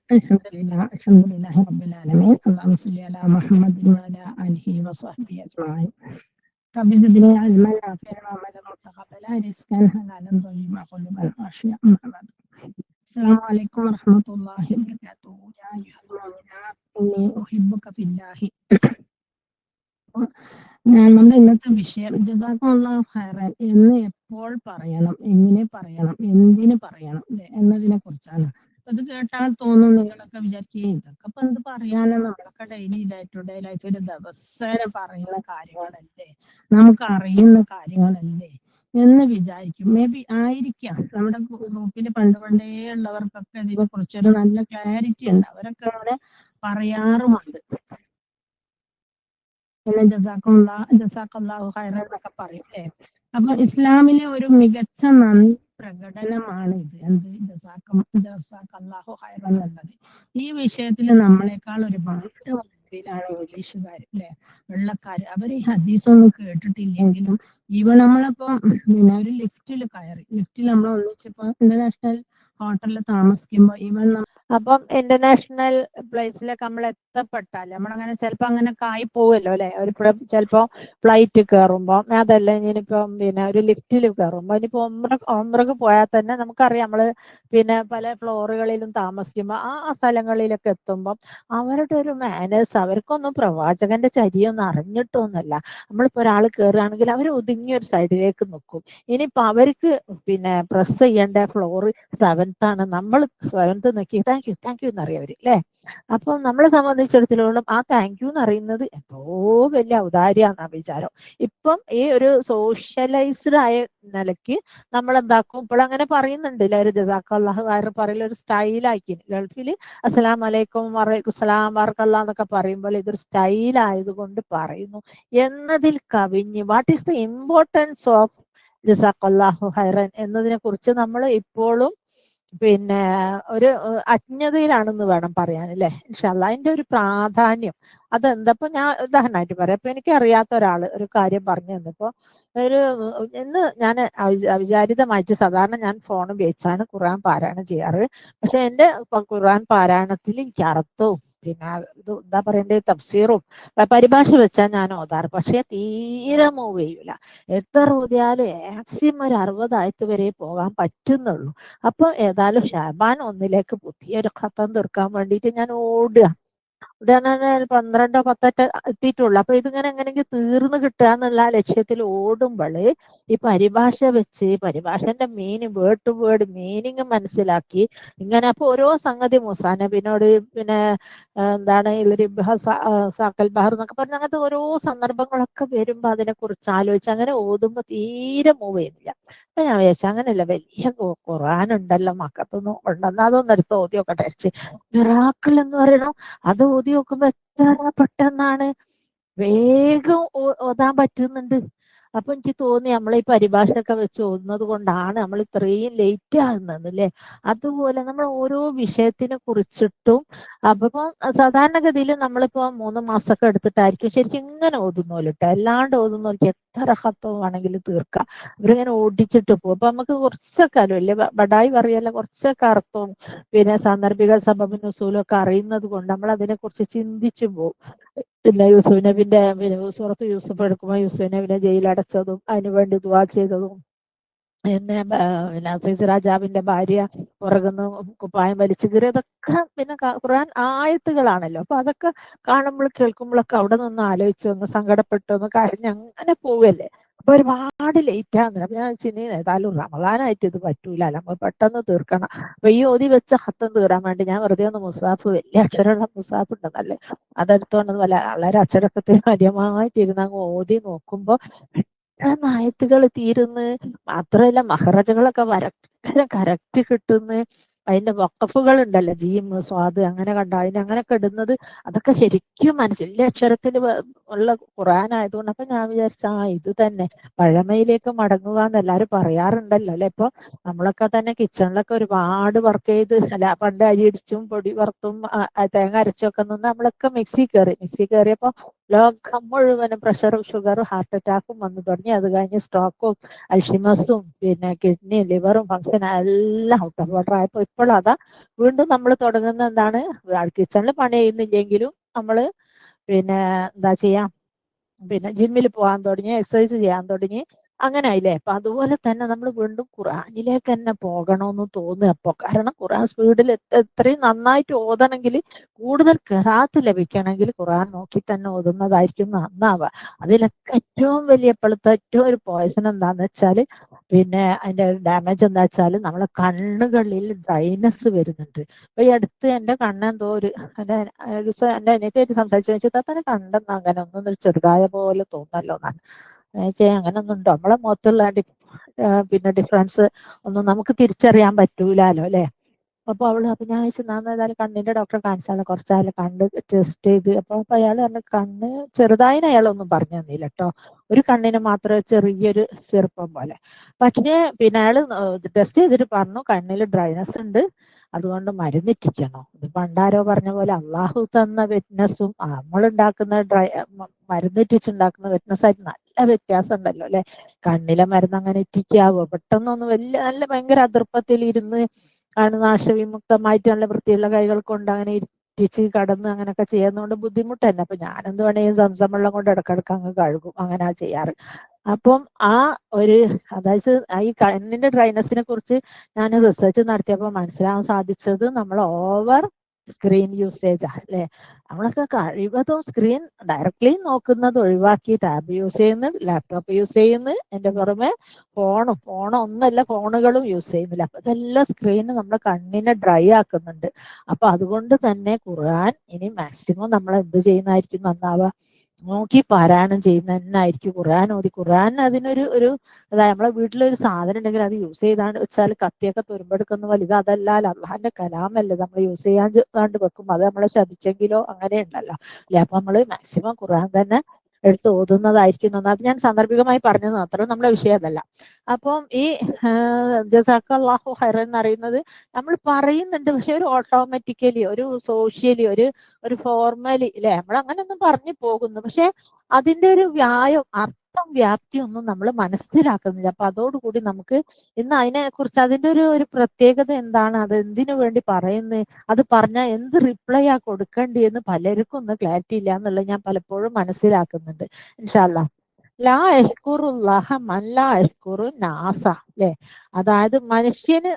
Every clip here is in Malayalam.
അൽഹംദുലില്ലാഹി റബ്ബിൽ ആലമീൻ. അല്ലാഹുമ്മ സ്വല്ലി അലാ മുഹമ്മദിൻ വഅലാ ആലിഹി വസഹ്ബിഹി അജ്മഈൻ. റബ്ബി സിദ്നി ഇൽമൻ നാഫിഅൻ വഅമലൻ മുതഖബ്ബലൻ റിസ്കൻ ഹലാലൻ ത്വയ്യിബൻ ഖുൽബൻ ഖാശിഅൻ. അമ്മാ ബഅദ്. അസ്സലാമു അലൈക്കും വറഹ്മത്തുള്ളാഹി വബറകാതുഹു. യാ അയ്യുഹൽ മുഅ്മിനൂന ഇന്നി ഉഹിബ്ബുക ഫില്ലാഹി. നമ്മുടെ ഇന്നത്തെ വിഷയം ജസാക്കല്ലാഹു ഖൈറൻ എന്ന് എപ്പോൾ പറയണം, എങ്ങനെ പറയണം, എന്തിന് പറയണം എന്നതിനെ കുറിച്ചാണ്. അത് കേട്ടാൽ തോന്നും, നിങ്ങളൊക്കെ വിചാരിക്കുകയും ഇതൊക്കെ ഇപ്പൊ എന്ത് പറയാനാണ്, നമ്മളൊക്കെ ഡെയിലി ഡേ ടു ഡേ ലൈഫിൽ ദിവസേന പറയുന്ന കാര്യങ്ങളല്ലേ, നമുക്ക് അറിയുന്ന കാര്യങ്ങളല്ലേ എന്ന് വിചാരിക്കും. മേ ബി ആയിരിക്കാം, നമ്മുടെ ഗ്രൂപ്പിൽ പണ്ട് പണ്ടേ ഉള്ളവർക്കൊക്കെ ഇതിനെ കുറിച്ചൊരു നല്ല ക്ലാരിറ്റി ഉണ്ട്, അവരൊക്കെ അങ്ങനെ പറയാറുമുണ്ട്. പിന്നെ ജസാക്കല്ലാഹു ഖൈറൻ എന്നൊക്കെ പറയും അല്ലേ. അപ്പൊ ഇസ്ലാമിലെ ഒരു മികച്ച നന്ദി പ്രകടനമാണ് ഇത്, എന്ത് ജസാക്കല്ലാഹു ഖൈറൻ എന്നുള്ളത്. ഈ വിഷയത്തിൽ നമ്മളെക്കാൾ ഒരുപാട് മുൻപിലാണ് ഇംഗ്ലീഷുകാർ അല്ലെ, വെള്ളക്കാര്. അവർ ഈ ഹദീസ് ഒന്നും കേട്ടിട്ടില്ലെങ്കിലും ഈവൻ നമ്മളിപ്പോ പിന്നെ ഒരു ലിഫ്റ്റിൽ കയറി, ലിഫ്റ്റിൽ നമ്മൾ ഒന്നിച്ചിപ്പോ ഇന്റർനാഷണൽ ഹോട്ടലിൽ താമസിക്കുമ്പോ ഈവൻ അപ്പം ഇന്റർനാഷണൽ പ്ലേസിലൊക്കെ നമ്മൾ എത്തപ്പെട്ടാൽ നമ്മളങ്ങനെ ചിലപ്പോ അങ്ങനെ ആയി പോവല്ലോ അല്ലെ. ഒരു ചിലപ്പോ ഫ്ലൈറ്റ് കയറുമ്പോ, അതല്ല ഇനിയിപ്പം പിന്നെ ഒരു ലിഫ്റ്റിൽ കയറുമ്പോ, ഇനിയിപ്പോ ഒമ്രക്ക് പോയാൽ തന്നെ നമുക്കറിയാം, നമ്മള് പിന്നെ പല ഫ്ലോറുകളിലും താമസിക്കുമ്പോ ആ സ്ഥലങ്ങളിലൊക്കെ എത്തുമ്പോൾ അവരുടെ ഒരു മാനേഴ്സ്, അവർക്കൊന്നും പ്രവാചകന്റെ ചര്യൊന്നും അറിഞ്ഞിട്ടൊന്നുമല്ല. നമ്മളിപ്പോ ഒരാൾ കയറുകയാണെങ്കിൽ അവർ ഒതുങ്ങിയ ഒരു സൈഡിലേക്ക് നിൽക്കും. ഇനിയിപ്പോ അവർക്ക് പിന്നെ പ്രസ് ചെയ്യേണ്ട ഫ്ലോർ 7th ആണ്, നമ്മൾ 7th നോക്കി താങ്ക് യു എന്നറിയാം അവര് അല്ലെ. അപ്പം നമ്മളെ സംബന്ധിച്ചിടത്തോളം ആ താങ്ക് യു എന്ന് അറിയുന്നത് എന്തോ വലിയ ഔദാര്യാന്നാ വിചാരം. ഇപ്പം ഈ ഒരു സോഷ്യലൈസ്ഡ് ആയ നിലയ്ക്ക് നമ്മൾ എന്താക്കും, ഇപ്പോൾ അങ്ങനെ പറയുന്നുണ്ട് ഒരു ജസാക്കല്ലാഹു ഖൈർ പറയൽ ഒരു സ്റ്റൈലാക്കി. ഗൾഫിൽ അസ്സലാം വലൈക്കും വറൈക്കും സലാം ബറക്കല്ലാഹ് എന്നൊക്കെ പറയുമ്പോൾ ഇതൊരു സ്റ്റൈൽ ആയതുകൊണ്ട് പറയുന്നു എന്നതിൽ കവിഞ്ഞ് what is the importance of ജസാക്കല്ലാഹു ഖൈറൻ എന്നതിനെ കുറിച്ച് നമ്മൾ ഇപ്പോഴും പിന്നെ ഒരു അജ്ഞതയിലാണെന്ന് വേണം പറയാൻ അല്ലെ. ഇൻഷാ അല്ലാഹ് അതിന്റെ ഒരു പ്രാധാന്യം അതെന്താ, ഇപ്പൊ ഞാൻ ഉദാഹരണമായിട്ട് പറയാം. ഇപ്പൊ എനിക്ക് അറിയാത്ത ഒരാള് ഒരു കാര്യം പറഞ്ഞു തന്നപ്പോ ഒരു ഇന്ന് ഞാൻ അവിചാരിതമായിട്ട്, സാധാരണ ഞാൻ ഫോൺ ഉപയോഗിച്ചാണ് ഖുർആൻ പാരായണം ചെയ്യാറ്. പക്ഷെ എന്റെ ഖുർആൻ പാരായണത്തിൽ എനിക്ക് അർത്ഥവും പിന്നെ ഇത് എന്താ പറയണ്ടേ തഫ്സീറും പരിഭാഷ വെച്ചാൽ ഞാൻ ഓതാറ്. പക്ഷെ തീരെ മൂവ് ചെയ്യൂല. എത്ര ഓതിയാലും മാക്സിമം ഒരു 60 ആയത്ത് വരെ പോകാൻ പറ്റുന്നുള്ളൂ. അപ്പൊ ഏതായാലും ഷാബാൻ 1 പുതിയൊരു ഖത്തം തീർക്കാൻ വേണ്ടിയിട്ട് ഞാൻ ഓടുക. ഇവിടെ 12 10 എത്തിയിട്ടുള്ളു. അപ്പൊ ഇതിങ്ങനെ എങ്ങനെയെങ്കിലും തീർന്നു കിട്ടുക എന്നുള്ള ലക്ഷ്യത്തിൽ ഓടുമ്പോള് ഈ പരിഭാഷ വെച്ച് പരിഭാഷന്റെ വേർഡ് ടു വേർഡ് മീനിങ് മനസ്സിലാക്കി ഇങ്ങനെ. അപ്പൊ ഓരോ സംഗതി മൂസാ നബിനോട് പിന്നെ എന്താണ് സാക്കൽ ബഹർ എന്നൊക്കെ പറഞ്ഞ അങ്ങനത്തെ ഓരോ സന്ദർഭങ്ങളൊക്കെ വരുമ്പോ അതിനെ കുറിച്ച് ആലോചിച്ച് അങ്ങനെ ഓതുമ്പോ തീരെ മൂവ് ചെയ്യുന്നില്ല. അപ്പൊ ഞാൻ വിചാരിച്ചു അങ്ങനെയല്ല, വലിയ ഖുർആൻ ഉണ്ടല്ലോ മക്കത്തൊന്നും ഉണ്ടെന്ന് അതൊന്നും എടുത്ത് ഓതി നോക്കട്ടെ അടിച്ച്. മിറാക്കിൾ എന്ന് പറയണം, അത് ഓതി നോക്കുമ്പോ എത്ര പെട്ടെന്നാണ് വേഗം ഓതാൻ പറ്റുന്നുണ്ട്. അപ്പൊ എനിക്ക് തോന്നി നമ്മളീ പരിഭാഷയൊക്കെ വെച്ച് ഓതുന്നത് കൊണ്ടാണ് നമ്മൾ ഇത്രയും ലേറ്റ് ആകുന്നത് അല്ലേ. അതുപോലെ നമ്മൾ ഓരോ വിഷയത്തിനെ കുറിച്ചിട്ടും അപ്പൊ സാധാരണഗതിയിൽ നമ്മളിപ്പോ 3 മാസമൊക്കെ എടുത്തിട്ടായിരിക്കും ശരിക്കും ഇങ്ങനെ ഓതുന്നോലിട്ടോ. അല്ലാണ്ട് ഓതുന്നോലിക്ക് എത്ര ഹത്തവും ആണെങ്കിലും തീർക്കാം. അവരിങ്ങനെ ഓടിച്ചിട്ട് പോകും. അപ്പൊ നമുക്ക് കുറച്ചൊക്കെ വലിയ ബഡായി പറയല്ല, കുറച്ചൊക്കെ അർത്ഥവും പിന്നെ സാന്ദർഭിക സബബും നുസൂലും ഒക്കെ അറിയുന്നത് കൊണ്ട് നമ്മൾ അതിനെ കുറിച്ച് ചിന്തിച്ചു പോകും. പിന്നെ യൂസുഫ് നബിന്റെ പിന്നെ സൂറത്ത് യൂസുഫ് എടുക്കുമ്പോൾ യൂസുഫ് നബിനെ ജയിലടച്ചതും അതിനുവേണ്ടി ദുആ ചെയ്തതും പിന്നെ അസീസ് രാജാവിന്റെ ഭാര്യ പുറകുന്ന് കുപ്പായം വലിച്ചു കീറി, അതൊക്കെ പിന്നെ ഖുർആൻ ആയത്തുകളാണല്ലോ. അപ്പൊ അതൊക്കെ കാണുമ്പോൾ കേൾക്കുമ്പോഴൊക്കെ അവിടെ നിന്ന് ആലോചിച്ചു, ഒന്ന് സങ്കടപ്പെട്ടു, ഒന്ന് കരഞ്ഞ് അങ്ങനെ പോവല്ലേ. അപ്പൊ ഒരുപാട് ലേറ്റ് ആകുന്നില്ല. അപ്പൊ ഞാൻ ചിന്തി ഏതായാലും റമദാനായിട്ട് ഇത് പറ്റൂല, നമ്മൾ പെട്ടെന്ന് തീർക്കണം. അപ്പൊ ഈ ഓതി വെച്ച ഹത്തം തീരാൻ വേണ്ടി ഞാൻ വെറുതെ ഒന്ന് മുസാഫ്, വലിയ അക്ഷരമുള്ള മുസാഫ് ഉണ്ടെന്നല്ലേ, അതെടുത്തോണ്ട് വളരെ അച്ചടക്കത്തിന് കാര്യമായിട്ട് ഇരുന്ന് അങ്ങ് ഓതി നോക്കുമ്പോ ആയത്തുകൾ തീരുന്ന്. മാത്രല്ല മഹറജകളൊക്കെ കറക്റ്റ് കിട്ടുന്നു. അതിന്റെ വഖഫുകൾ ഉണ്ടല്ലോ, ജീം സ്വാദ് അങ്ങനെ കണ്ട അതിനങ്ങനൊക്കെ ഇടുന്നത് അതൊക്കെ ശരിക്കും വലിയ അക്ഷരത്തിൽ ഉള്ള ഖുർആൻ ആയതുകൊണ്ട്. അപ്പൊ ഞാൻ വിചാരിച്ച ഇത് തന്നെ പഴമയിലേക്ക് മടങ്ങുക എന്ന് എല്ലാരും പറയാറുണ്ടല്ലോ അല്ലെ. ഇപ്പൊ നമ്മളൊക്കെ തന്നെ കിച്ചണിലൊക്കെ ഒരുപാട് വർക്ക് ചെയ്ത് അല്ല, പണ്ട് അരി ഇടിച്ചും പൊടി വറുത്തും തേങ്ങ അരച്ചും ഒക്കെ നിന്ന് നമ്മളൊക്കെ മിക്സി കയറിയപ്പോ ലോകം മുഴുവനും പ്രഷറും ഷുഗറും ഹാർട്ട് അറ്റാക്കും വന്നു തുടങ്ങി. അത് കഴിഞ്ഞ് സ്ട്രോക്കും അൽഷിമസും പിന്നെ കിഡ്നി ലിവറും ഫംഗ്ഷൻ എല്ലാം ഔട്ട് ഓഫ് ഓർഡർ ആയപ്പോൾ ഇപ്പോഴതാ വീണ്ടും നമ്മൾ തുടങ്ങുന്ന എന്താണ്, കിച്ചണിൽ പണി ചെയ്യുന്നില്ലെങ്കിലും നമ്മള് പിന്നെ എന്താ ചെയ്യാ, പിന്നെ ജിമ്മിൽ പോകാൻ തുടങ്ങി, എക്സസൈസ് ചെയ്യാൻ തുടങ്ങി, അങ്ങനെ ആയില്ലേ. അപ്പൊ അതുപോലെ തന്നെ നമ്മൾ വീണ്ടും ഖുർആനിലേക്ക് തന്നെ പോകണമെന്ന് തോന്നുക അപ്പൊ. കാരണം ഖുർആൻ സ്പീഡിൽ എത്രയും നന്നായിട്ട് ഓതണമെങ്കിൽ, കൂടുതൽ ഖിറാഅത്ത് ലഭിക്കണമെങ്കിൽ ഖുർആൻ നോക്കി തന്നെ ഓതുന്നതായിരിക്കും നന്നാവുക. അതിലൊക്കെ ഏറ്റവും വലിയ ഇപ്പോഴത്തെ ഏറ്റവും ഒരു പോയ്സൺ എന്താന്ന് വെച്ചാൽ, പിന്നെ അതിന്റെ ഡാമേജ് എന്താ വെച്ചാൽ നമ്മളെ കണ്ണുകളിൽ ഡ്രൈനസ് വരുന്നുണ്ട്. അപ്പൊ ഈ അടുത്ത് എന്റെ കണ്ണെന്തോ എന്റെ എന്റെ അനിയത്തിയായിട്ട് സംസാരിച്ചു വെച്ചാൽ തന്നെ കണ്ടെന്ന് അങ്ങനെ ഒന്നും ചെറുതായ പോലെ തോന്നല്ലോ എന്നാണ്. അങ്ങനെ ഒന്നും ഉണ്ടോ നമ്മളെ മുഖത്തുള്ള പിന്നെ ഡിഫറൻസ് ഒന്നും നമുക്ക് തിരിച്ചറിയാൻ പറ്റൂലല്ലോ അല്ലെ. അപ്പൊ ഞാൻ വെച്ചു ഏതായാലും കണ്ണിന്റെ ഡോക്ടറെ കാണിച്ചാലോ, കുറച്ചായാലും കണ്ണ് ടെസ്റ്റ് ചെയ്ത്. അപ്പൊ അയാൾ പറഞ്ഞു കണ്ണ് ചെറുതായിന് അയാളൊന്നും പറഞ്ഞു തന്നില്ല കേട്ടോ. ഒരു കണ്ണിന് മാത്രം ചെറിയൊരു ചെറുപ്പം പോലെ. പക്ഷേ പിന്നെ അയാള് ടെസ്റ്റ് ചെയ്തിട്ട് പറഞ്ഞു കണ്ണിൽ ഡ്രൈനസ് ഉണ്ട്, അതുകൊണ്ട് മരുന്നിറ്റിക്കണം. ഇത് പണ്ടാരോ പറഞ്ഞ പോലെ അള്ളാഹു തന്ന വിറ്റ്നസ്സും നമ്മൾ ഉണ്ടാക്കുന്ന മരുന്നിറ്റിച്ചുണ്ടാക്കുന്ന വിറ്റ്നസ് ആയിട്ട് നല്ല വ്യത്യാസം ഉണ്ടല്ലോ അല്ലെ. കണ്ണിലെ മരുന്ന് അങ്ങനെ ഇറ്റിക്കാവോ? പെട്ടെന്നൊന്നും വലിയ നല്ല ഭയങ്കര അതൃപ്പത്തിൽ ഇരുന്ന് അണുനാശവിമുക്തമായിട്ട് നല്ല വൃത്തിയുള്ള കൈകൾ കൊണ്ട് അങ്ങനെ ഇറ്റിച്ച് കടന്ന് അങ്ങനെയൊക്കെ ചെയ്യുന്നതുകൊണ്ട് ബുദ്ധിമുട്ട് തന്നെ. അപ്പൊ ഞാനെന്ത് വേണമെങ്കിൽ സംസം വെള്ളം കൊണ്ട് ഇടക്കിടക്ക് അങ്ങ് കഴുകും, അങ്ങനെ ചെയ്യാറ്. അപ്പം ആ ഒരു അതായത് ഈ കണ്ണിന്റെ ഡ്രൈനസിനെ കുറിച്ച് ഞാൻ റിസർച്ച് നടത്തിയപ്പോൾ മനസ്സിലാവാൻ സാധിച്ചത് നമ്മൾ ഓവർ സ്ക്രീൻ യൂസേജ് അല്ലെ. നമ്മളൊക്കെ കഴിവതും സ്ക്രീൻ ഡയറക്ട്ലി നോക്കുന്നത് ഒഴിവാക്കി ടാബ് യൂസ് ചെയ്യുന്നു, ലാപ്ടോപ്പ് യൂസ് ചെയ്യുന്നു, എന്റെ പുറമെ ഫോണും ഒന്നല്ല ഫോണുകളും യൂസ് ചെയ്യുന്നില്ല. അപ്പൊ ഇതെല്ലാം സ്ക്രീന് നമ്മുടെ കണ്ണിനെ ഡ്രൈ ആക്കുന്നുണ്ട്. അപ്പൊ അതുകൊണ്ട് തന്നെ ഖുർആൻ ഇനി മാക്സിമം നമ്മൾ എന്ത് ചെയ്യുന്നതായിരിക്കും നന്നാവുക, നോക്കി പാരായണം ചെയ്യുന്ന തന്നെയായിരിക്കും ഖുർആൻ ഓതി. ഖുർആൻ അതിനൊരു അതായത് നമ്മളെ വീട്ടിലൊരു സാധനം ഉണ്ടെങ്കിൽ അത് യൂസ് ചെയ്താണ്ട് വെച്ചാൽ കത്തിയൊക്കെ തുരുമ്പെടുക്കുന്ന പോലെ, ഇത് അതല്ല, അള്ളാഹിന്റെ കലാമല്ലേ നമ്മൾ യൂസ് ചെയ്യാണ്ട് വെക്കും, അത് നമ്മളെ ശപിച്ചെങ്കിലോ അങ്ങനെ ഉണ്ടല്ലോ അല്ലെ. അപ്പൊ നമ്മള് മാക്സിമം ഖുർആൻ തന്നെ എടുത്ത് ഓതുന്നതായിരിക്കും നന്നാ. അത് ഞാൻ സാന്ദർഭികമായി പറഞ്ഞത് മാത്രം, നമ്മളെ വിഷയം അതല്ല. അപ്പം ഈ ജസാക്കല്ലാഹു ഖൈറൻ എന്ന് പറയുന്നത് നമ്മൾ പറയുന്നുണ്ട്, പക്ഷെ ഒരു ഓട്ടോമാറ്റിക്കലി ഒരു സോഷ്യലി ഒരു ഫോർമലി അല്ലെ നമ്മൾ അങ്ങനെ ഒന്നും പറഞ്ഞു പോകുന്നു, പക്ഷെ അതിന്റെ ഒരു അർത്ഥം വ്യാപ്തി ഒന്നും നമ്മൾ മനസ്സിലാക്കുന്നില്ല. അപ്പൊ അതോടുകൂടി നമുക്ക് ഇന്ന് അതിനെ കുറിച്ച് അതിന്റെ ഒരു പ്രത്യേകത എന്താണ്, അത് എന്തിനു വേണ്ടി പറയുന്നത്, അത് പറഞ്ഞാൽ എന്ത് റിപ്ലൈ ആ കൊടുക്കേണ്ടി എന്ന് പലർക്കും ഒന്നും ക്ലാരിറ്റി ഇല്ല എന്നുള്ളത് ഞാൻ പലപ്പോഴും മനസ്സിലാക്കുന്നുണ്ട്. ഇൻഷാ അല്ലാഹ് ലാ യഷ്കുറുല്ലാഹ മൻ ലാ യഷ്കുറു നാസ അല്ലെ. അതായത് മനുഷ്യന്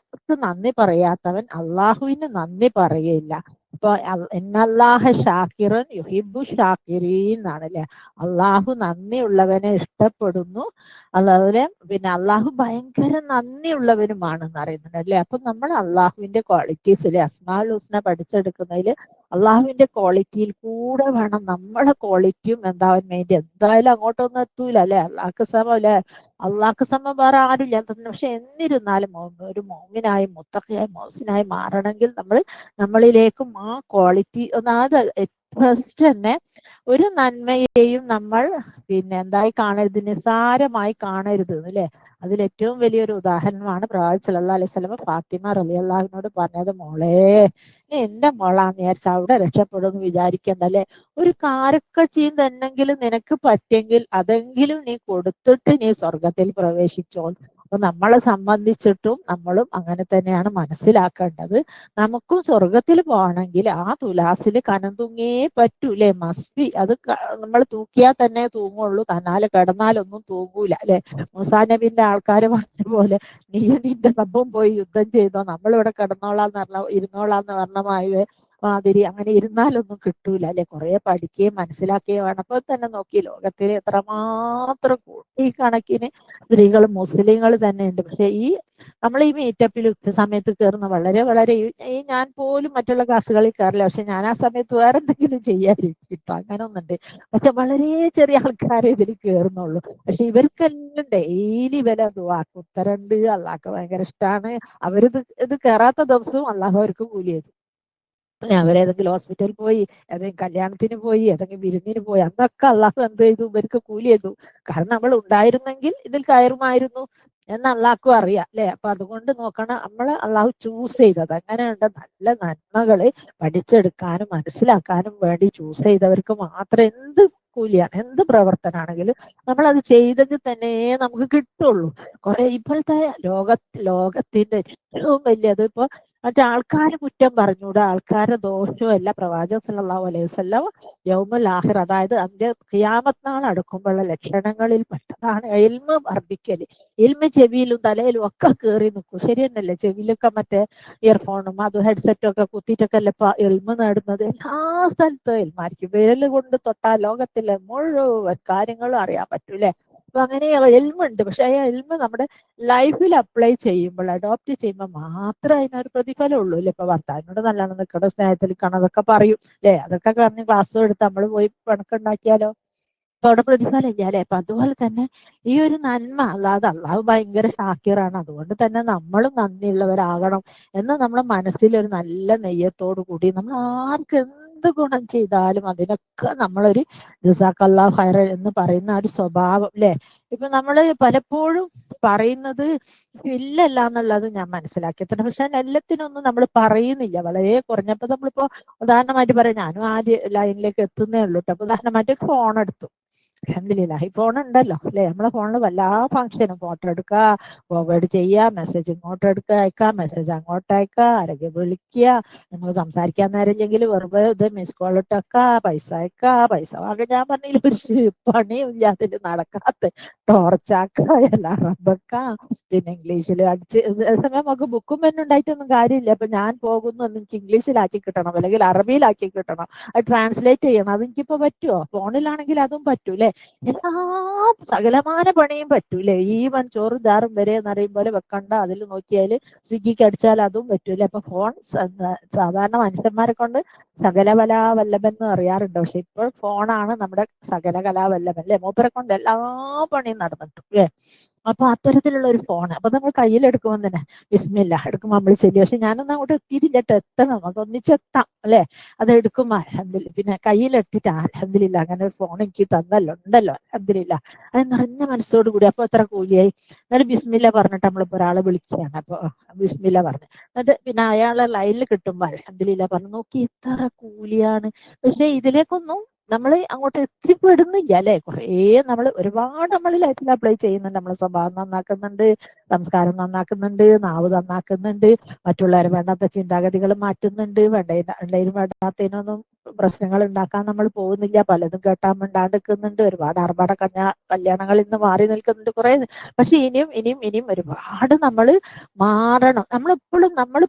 നന്ദി പറയാത്തവൻ അള്ളാഹുവിന് നന്ദി പറയയില്ല. ഇപ്പൊ ഇന്നല്ലാഹ ഷാക്കിറൻ യുഹിബ്ബു ഷാക്കിരീൻ എന്നാണ് അല്ലെ. അള്ളാഹു നന്ദിയുള്ളവനെ ഇഷ്ടപ്പെടുന്നു, അതുപോലെ പിന്നെ അള്ളാഹു ഭയങ്കര നന്ദിയുള്ളവനുമാണെന്ന് അറിയുന്നുണ്ട് അല്ലെ. അപ്പൊ നമ്മൾ അള്ളാഹുവിന്റെ ക്വാളിറ്റീസ് അല്ലെ, അസ്മാഉൽ ഹുസ്ന പഠിച്ചെടുക്കുന്നതിൽ അള്ളാഹുവിന്റെ ക്വാളിറ്റിയിൽ കൂടെ വേണം നമ്മളെ ക്വാളിറ്റിയും എന്താവാൻ വേണ്ടി. എന്തായാലും അങ്ങോട്ടൊന്നും എത്തൂല അല്ലെ, അള്ളാഹ്ക്ക് സമം അല്ലെ, അള്ളാഹ്ക്ക് സമം വേറെ ആരുമില്ല. പക്ഷെ എന്നിരുന്നാലും ഒരു മോമിനായി മുത്തഖിയായി മോസിനായി മാറണമെങ്കിൽ നമ്മളിലേക്കും ആ ക്വാളിറ്റി ഒന്നാമത് ഫസ്റ്റ് തന്നെ ഒരു നന്മയെയും നമ്മൾ പിന്നെ എന്തായി കാണരുത്, നിസ്സാരമായി കാണരുത് അല്ലെ. അതിലേറ്റവും വലിയൊരു ഉദാഹരണമാണ് പ്രവാചകൻ സല്ലല്ലാഹു അലൈഹി വസല്ലം ഫാത്തിമ റളിയല്ലാഹുവിനോട് പറഞ്ഞത്, മോളെ നീ എന്റെ മോളാന്ന് വിചാരിച്ച അവിടെ രക്ഷപ്പെടുമെന്ന് വിചാരിക്കണ്ട അല്ലെ. ഒരു കാരക്കച്ചീൻ തന്നെങ്കിലും നിനക്ക് പറ്റിയെങ്കിൽ അതെങ്കിലും നീ കൊടുത്തിട്ട് നീ സ്വർഗത്തിൽ പ്രവേശിച്ചോ. അപ്പൊ നമ്മളെ സംബന്ധിച്ചിട്ടും നമ്മളും അങ്ങനെ തന്നെയാണ് മനസ്സിലാക്കേണ്ടത്. നമുക്കും സ്വർഗത്തിൽ പോകണമെങ്കിൽ ആ തുലാസിൽ കനം തൂങ്ങിയേ പറ്റൂലേ, മസ്ബി. അത് നമ്മൾ തൂക്കിയാൽ തന്നെ തൂങ്ങുള്ളൂ, തന്നാലെ കിടന്നാലൊന്നും തൂങ്ങൂല അല്ലെ. മൂസാ നബിന്റെ ആൾക്കാർ പറഞ്ഞ പോലെ നീ നിന്റെ റബ്ബും പോയി യുദ്ധം ചെയ്തോ, നമ്മളിവിടെ ഇരുന്നോളാന്ന് പറഞ്ഞ മാതിരി അങ്ങനെ ഇരുന്നാലൊന്നും കിട്ടൂല അല്ലെ. കുറെ പഠിക്കുകയും മനസ്സിലാക്കുകയും വേണം. അപ്പൊ തന്നെ നോക്കി ലോകത്തിൽ എത്രമാത്രം കോടിക്കണക്കിന് സ്ത്രീകൾ മുസ്ലിങ്ങൾ തന്നെ ഉണ്ട്. പക്ഷെ നമ്മൾ ഈ മീറ്റപ്പിൽ സമയത്ത് കയറുന്ന വളരെ ഈ ഞാൻ പോലും മറ്റുള്ള ക്ലാസ്സുകളിൽ കയറില്ല, പക്ഷെ ഞാൻ ആ സമയത്ത് വേറെ എന്തെങ്കിലും ചെയ്യാതിരിക്കും അങ്ങനെ ഒന്നുണ്ട്. പക്ഷെ വളരെ ചെറിയ ആൾക്കാരെ ഇതിൽ കയറുന്നുള്ളൂ. പക്ഷെ ഇവർക്കെല്ലാം ഡെയിലി വില ദുആക്ക് ഉത്തരണ്ട്, അള്ളാഹ്ക്ക് ഭയങ്കര ഇഷ്ടമാണ്. ഇത് കയറാത്ത ദിവസവും അള്ളാഹു അവർക്ക് കൂലി ചെയ്തു. അവരേതെങ്കിലും ഹോസ്പിറ്റലിൽ പോയി, ഏതെങ്കിലും കല്യാണത്തിന് പോയി, ഏതെങ്കിലും വിരുന്നിന് പോയി, അന്നൊക്കെ അള്ളാഹു എന്ത് ചെയ്തു, ഇവർക്ക് കൂലി ചെയ്തു. കാരണം നമ്മൾ ഉണ്ടായിരുന്നെങ്കിൽ ഇതിൽ കയറുമായിരുന്നു എന്ന് അള്ളാഹ്ക്കും അറിയാം അല്ലെ. അപ്പൊ അതുകൊണ്ട് നോക്കണം, നമ്മള് അള്ളാഹു ചൂസ് ചെയ്തത് അങ്ങനെയുണ്ട്. നല്ല നന്മകള് പഠിച്ചെടുക്കാനും മനസ്സിലാക്കാനും വേണ്ടി ചൂസ് ചെയ്തവർക്ക് മാത്രം എന്ത് കൂലിയാണ്. എന്ത് പ്രവർത്തനാണെങ്കിലും നമ്മളത് ചെയ്തെങ്കിൽ തന്നെ നമുക്ക് കിട്ടുള്ളൂ. കുറെ ഇപ്പോഴത്തെ ലോകത്തിന്റെ ഏറ്റവും വലിയത് ഇപ്പൊ മറ്റാൾക്കാരെ കുറ്റം പറഞ്ഞൂടാ, ആൾക്കാരെ ദോഷമല്ല. പ്രവാചകൻ സല്ലല്ലാഹു അലൈഹി വസല്ലം യൗമുൽ ആഖിർ, അതായത് ഖിയാമത്ത് നാൾ അടുക്കുമ്പോഴുള്ള ലക്ഷണങ്ങളിൽ പെട്ടതാണ് ഇൽമ് വർദ്ധിക്കല്. ഇൽമ് ചെവിയിലും തലയിലും ഒക്കെ കയറി നിൽക്കും. ശരിയെന്നല്ലേ? ചെവിയിലൊക്കെ മറ്റേ ഇയർഫോണും അതും ഹെഡ്സെറ്റും ഒക്കെ കുത്തിയിട്ടൊക്കെ അല്ലേ ഇപ്പൊ ഇൽമ് നേടുന്നത്. എല്ലാ സ്ഥലത്തും ഇൽമായിരിക്കും. വിരല് കൊണ്ട് തൊട്ടാൽ ലോകത്തിലെ മുഴുവൻ കാര്യങ്ങളും അറിയാൻ പറ്റൂലേ. അപ്പൊ അങ്ങനെ ഇൽമുണ്ട്. പക്ഷെ ആ ഇൽമ് നമ്മുടെ ലൈഫിൽ അപ്ലൈ ചെയ്യുമ്പോൾ, അഡോപ്റ്റ് ചെയ്യുമ്പോൾ മാത്രമേ അതിനൊരു പ്രതിഫലം ഉള്ളൂ. ഇല്ല ഇപ്പൊ ഭർത്താവിനോട് നല്ലോണം നിൽക്കണം, സ്നേഹത്തിൽ നിൽക്കണം, അതൊക്കെ പറയും അല്ലെ. അതൊക്കെ പറഞ്ഞ് ക്ലാസ്സും എടുത്ത് നമ്മൾ പോയി കണക്കുണ്ടാക്കിയാലോ അപ്പൊ അവിടെ പ്രതിഫലം ഇല്ല അല്ലെ. അപ്പൊ അതുപോലെ തന്നെ ഈ ഒരു നന്മ, അള്ളാഹു ഭയങ്കര ഷാക്കിറാണ്. അതുകൊണ്ട് തന്നെ നമ്മളും നന്ദിയുള്ളവരാകണം എന്ന് നമ്മുടെ മനസ്സിലൊരു നല്ല നെയ്യത്തോടു കൂടി നമ്മൾ ആർക്ക് എന്ത് ഗുണം ചെയ്താലും അതിനൊക്കെ നമ്മളൊരു ജസാക്കല്ലാഹു ഖൈറ എന്ന് പറയുന്ന ഒരു സ്വഭാവം അല്ലെ. ഇപ്പൊ നമ്മള് പലപ്പോഴും പറയുന്നത് ഇല്ലല്ല എന്നുള്ളത് ഞാൻ മനസ്സിലാക്കിയിട്ടുണ്ട്. പക്ഷെ എല്ലാത്തിനൊന്നും നമ്മൾ പറയുന്നില്ല, വളരെ കുറഞ്ഞപ്പോ. നമ്മളിപ്പോ ഉദാഹരണമായിട്ട് പറയാം, ഞാനും ആ ലൈനിലേക്ക് എത്തുന്നേ ഉള്ളൂ കേട്ടോ. ഉദാഹരണമായിട്ട് ഫോൺ എടുത്തു. അൽഹംദുലില്ലാഹ് ഈ ഫോൺ ഉണ്ടല്ലോ അല്ലെ. നമ്മളെ ഫോണിൽ വല്ലാ ഫംഗ്ഷനും, ഫോട്ടോ എടുക്കുക, ഫോർവേഡ് ചെയ്യുക, മെസ്സേജ് ഇങ്ങോട്ട് എടുക്കുക, അയക്കുക, മെസ്സേജ് അങ്ങോട്ട് അയക്കുക, ആരെങ്കിലും വിളിക്കുക, നമുക്ക് സംസാരിക്കാൻ നേരമില്ലെങ്കിൽ വെറുതെ ഇത് മിസ് കോൾ ഇട്ടക്ക, പൈസ അയക്കുക, പൈസ വാങ്ങുക. ഞാൻ പറഞ്ഞില്ല ഒരു പണിയും ഇല്ല അതിൽ നടക്കാത്ത. ടോർച്ചാക്ക, അലാറം വെക്ക, പിന്നെ ഇംഗ്ലീഷിൽ അടിച്ച്. സമയം നമുക്ക് ബുക്കും പെന്നും ഉണ്ടായിട്ടൊന്നും കാര്യമില്ല. അപ്പൊ ഞാൻ പോകുന്നു എനിക്ക് ഇംഗ്ലീഷിലാക്കി കിട്ടണം, അല്ലെങ്കിൽ അറബിയിലാക്കി കിട്ടണം, അത് ട്രാൻസ്ലേറ്റ് ചെയ്യണം. അതെനിക്കിപ്പോ പറ്റുമോ? ഫോണിലാണെങ്കിൽ അതും പറ്റൂലേ. എല്ലാ സകലമാന പണിയും പറ്റൂലേ. ഈവൻ ചോറും ചാറും വരെ എന്നറിയും പോലെ വെക്കണ്ട, അതിൽ നോക്കിയാൽ സ്വിഗ്ഗിക്ക് അടിച്ചാൽ അതും പറ്റൂലേ. അപ്പൊ ഫോൺ സാധാരണ മനുഷ്യന്മാരെ കൊണ്ട് സകല കലാവല്ലഭൻ എന്ന് അറിയാറുണ്ട്. പക്ഷെ ഇപ്പോൾ ഫോണാണ് നമ്മുടെ സകല കലാവല്ലഭൻ അല്ലെ. മൂപ്പരെ കൊണ്ട് എല്ലാ പണിയും നടന്നിട്ടു അല്ലേ. അപ്പൊ അത്തരത്തിലുള്ള ഒരു ഫോൺ അപ്പൊ നമ്മൾ കയ്യിലെടുക്കുമ്പോൾ തന്നെ ബിസ്മില്ല എടുക്കുമ്പോൾ നമ്മൾ ശരി. പക്ഷെ ഞാനൊന്നും അങ്ങോട്ട് എത്തിയിട്ടില്ല, എത്തണം, നമുക്ക് ഒന്നിച്ചെത്താം അല്ലെ. അത് എടുക്കുമ്പോ അൽഹംദുലില്ലാ, പിന്നെ കയ്യിലെത്തിട്ട് അൽഹംദുലില്ലാ അങ്ങനെ ഒരു ഫോൺ എനിക്ക് തന്നല്ലോ, ഉണ്ടല്ലോ അൽഹംദുലില്ലാ, അത് നിറഞ്ഞ മനസ്സോട് കൂടി. അപ്പൊ എത്ര കൂലിയായി. എന്നിട്ട് ബിസ്മില്ല പറഞ്ഞിട്ട് നമ്മളിപ്പോ ഒരാളെ വിളിക്കുകയാണ്. അപ്പൊ ബിസ്മില്ല പറഞ്ഞു എന്നിട്ട് പിന്നെ അയാളെ ലൈനിൽ കിട്ടുമ്പോ അൽഹംദുലില്ലാ പറഞ്ഞു. നോക്കി എത്ര കൂലിയാണ്. പക്ഷെ ഇതിലേക്കൊന്നും നമ്മൾ അങ്ങോട്ട് എത്തിപ്പെടുന്നില്ല അല്ലെ. കുറേ നമ്മൾ ഒരുപാട് നമ്മൾ ലൈഫിൽ അപ്ലൈ ചെയ്യുന്നുണ്ട്. നമ്മൾ സ്വഭാവം നന്നാക്കുന്നുണ്ട്, സംസ്കാരം നന്നാക്കുന്നുണ്ട്, നാവ് നന്നാക്കുന്നുണ്ട്, മറ്റുള്ളവരെ വേണ്ടാത്ത ചിന്താഗതികൾ മാറ്റുന്നുണ്ട്, വേണ്ടതിനും വേണ്ടാത്തതിനൊന്നും പ്രശ്നങ്ങൾ ഉണ്ടാക്കാൻ നമ്മൾ പോകുന്നില്ല, പലതും കേട്ടാൻ മിണ്ടാണ്ടിരിക്കുന്നുണ്ട്, ഒരുപാട് ആർഭാട കല്യാണങ്ങളിൽ നിന്ന് മാറി നിൽക്കുന്നുണ്ട് കുറെ. പക്ഷെ ഇനിയും ഒരുപാട് നമ്മൾ മാറണം. നമ്മളെപ്പോഴും നമ്മൾ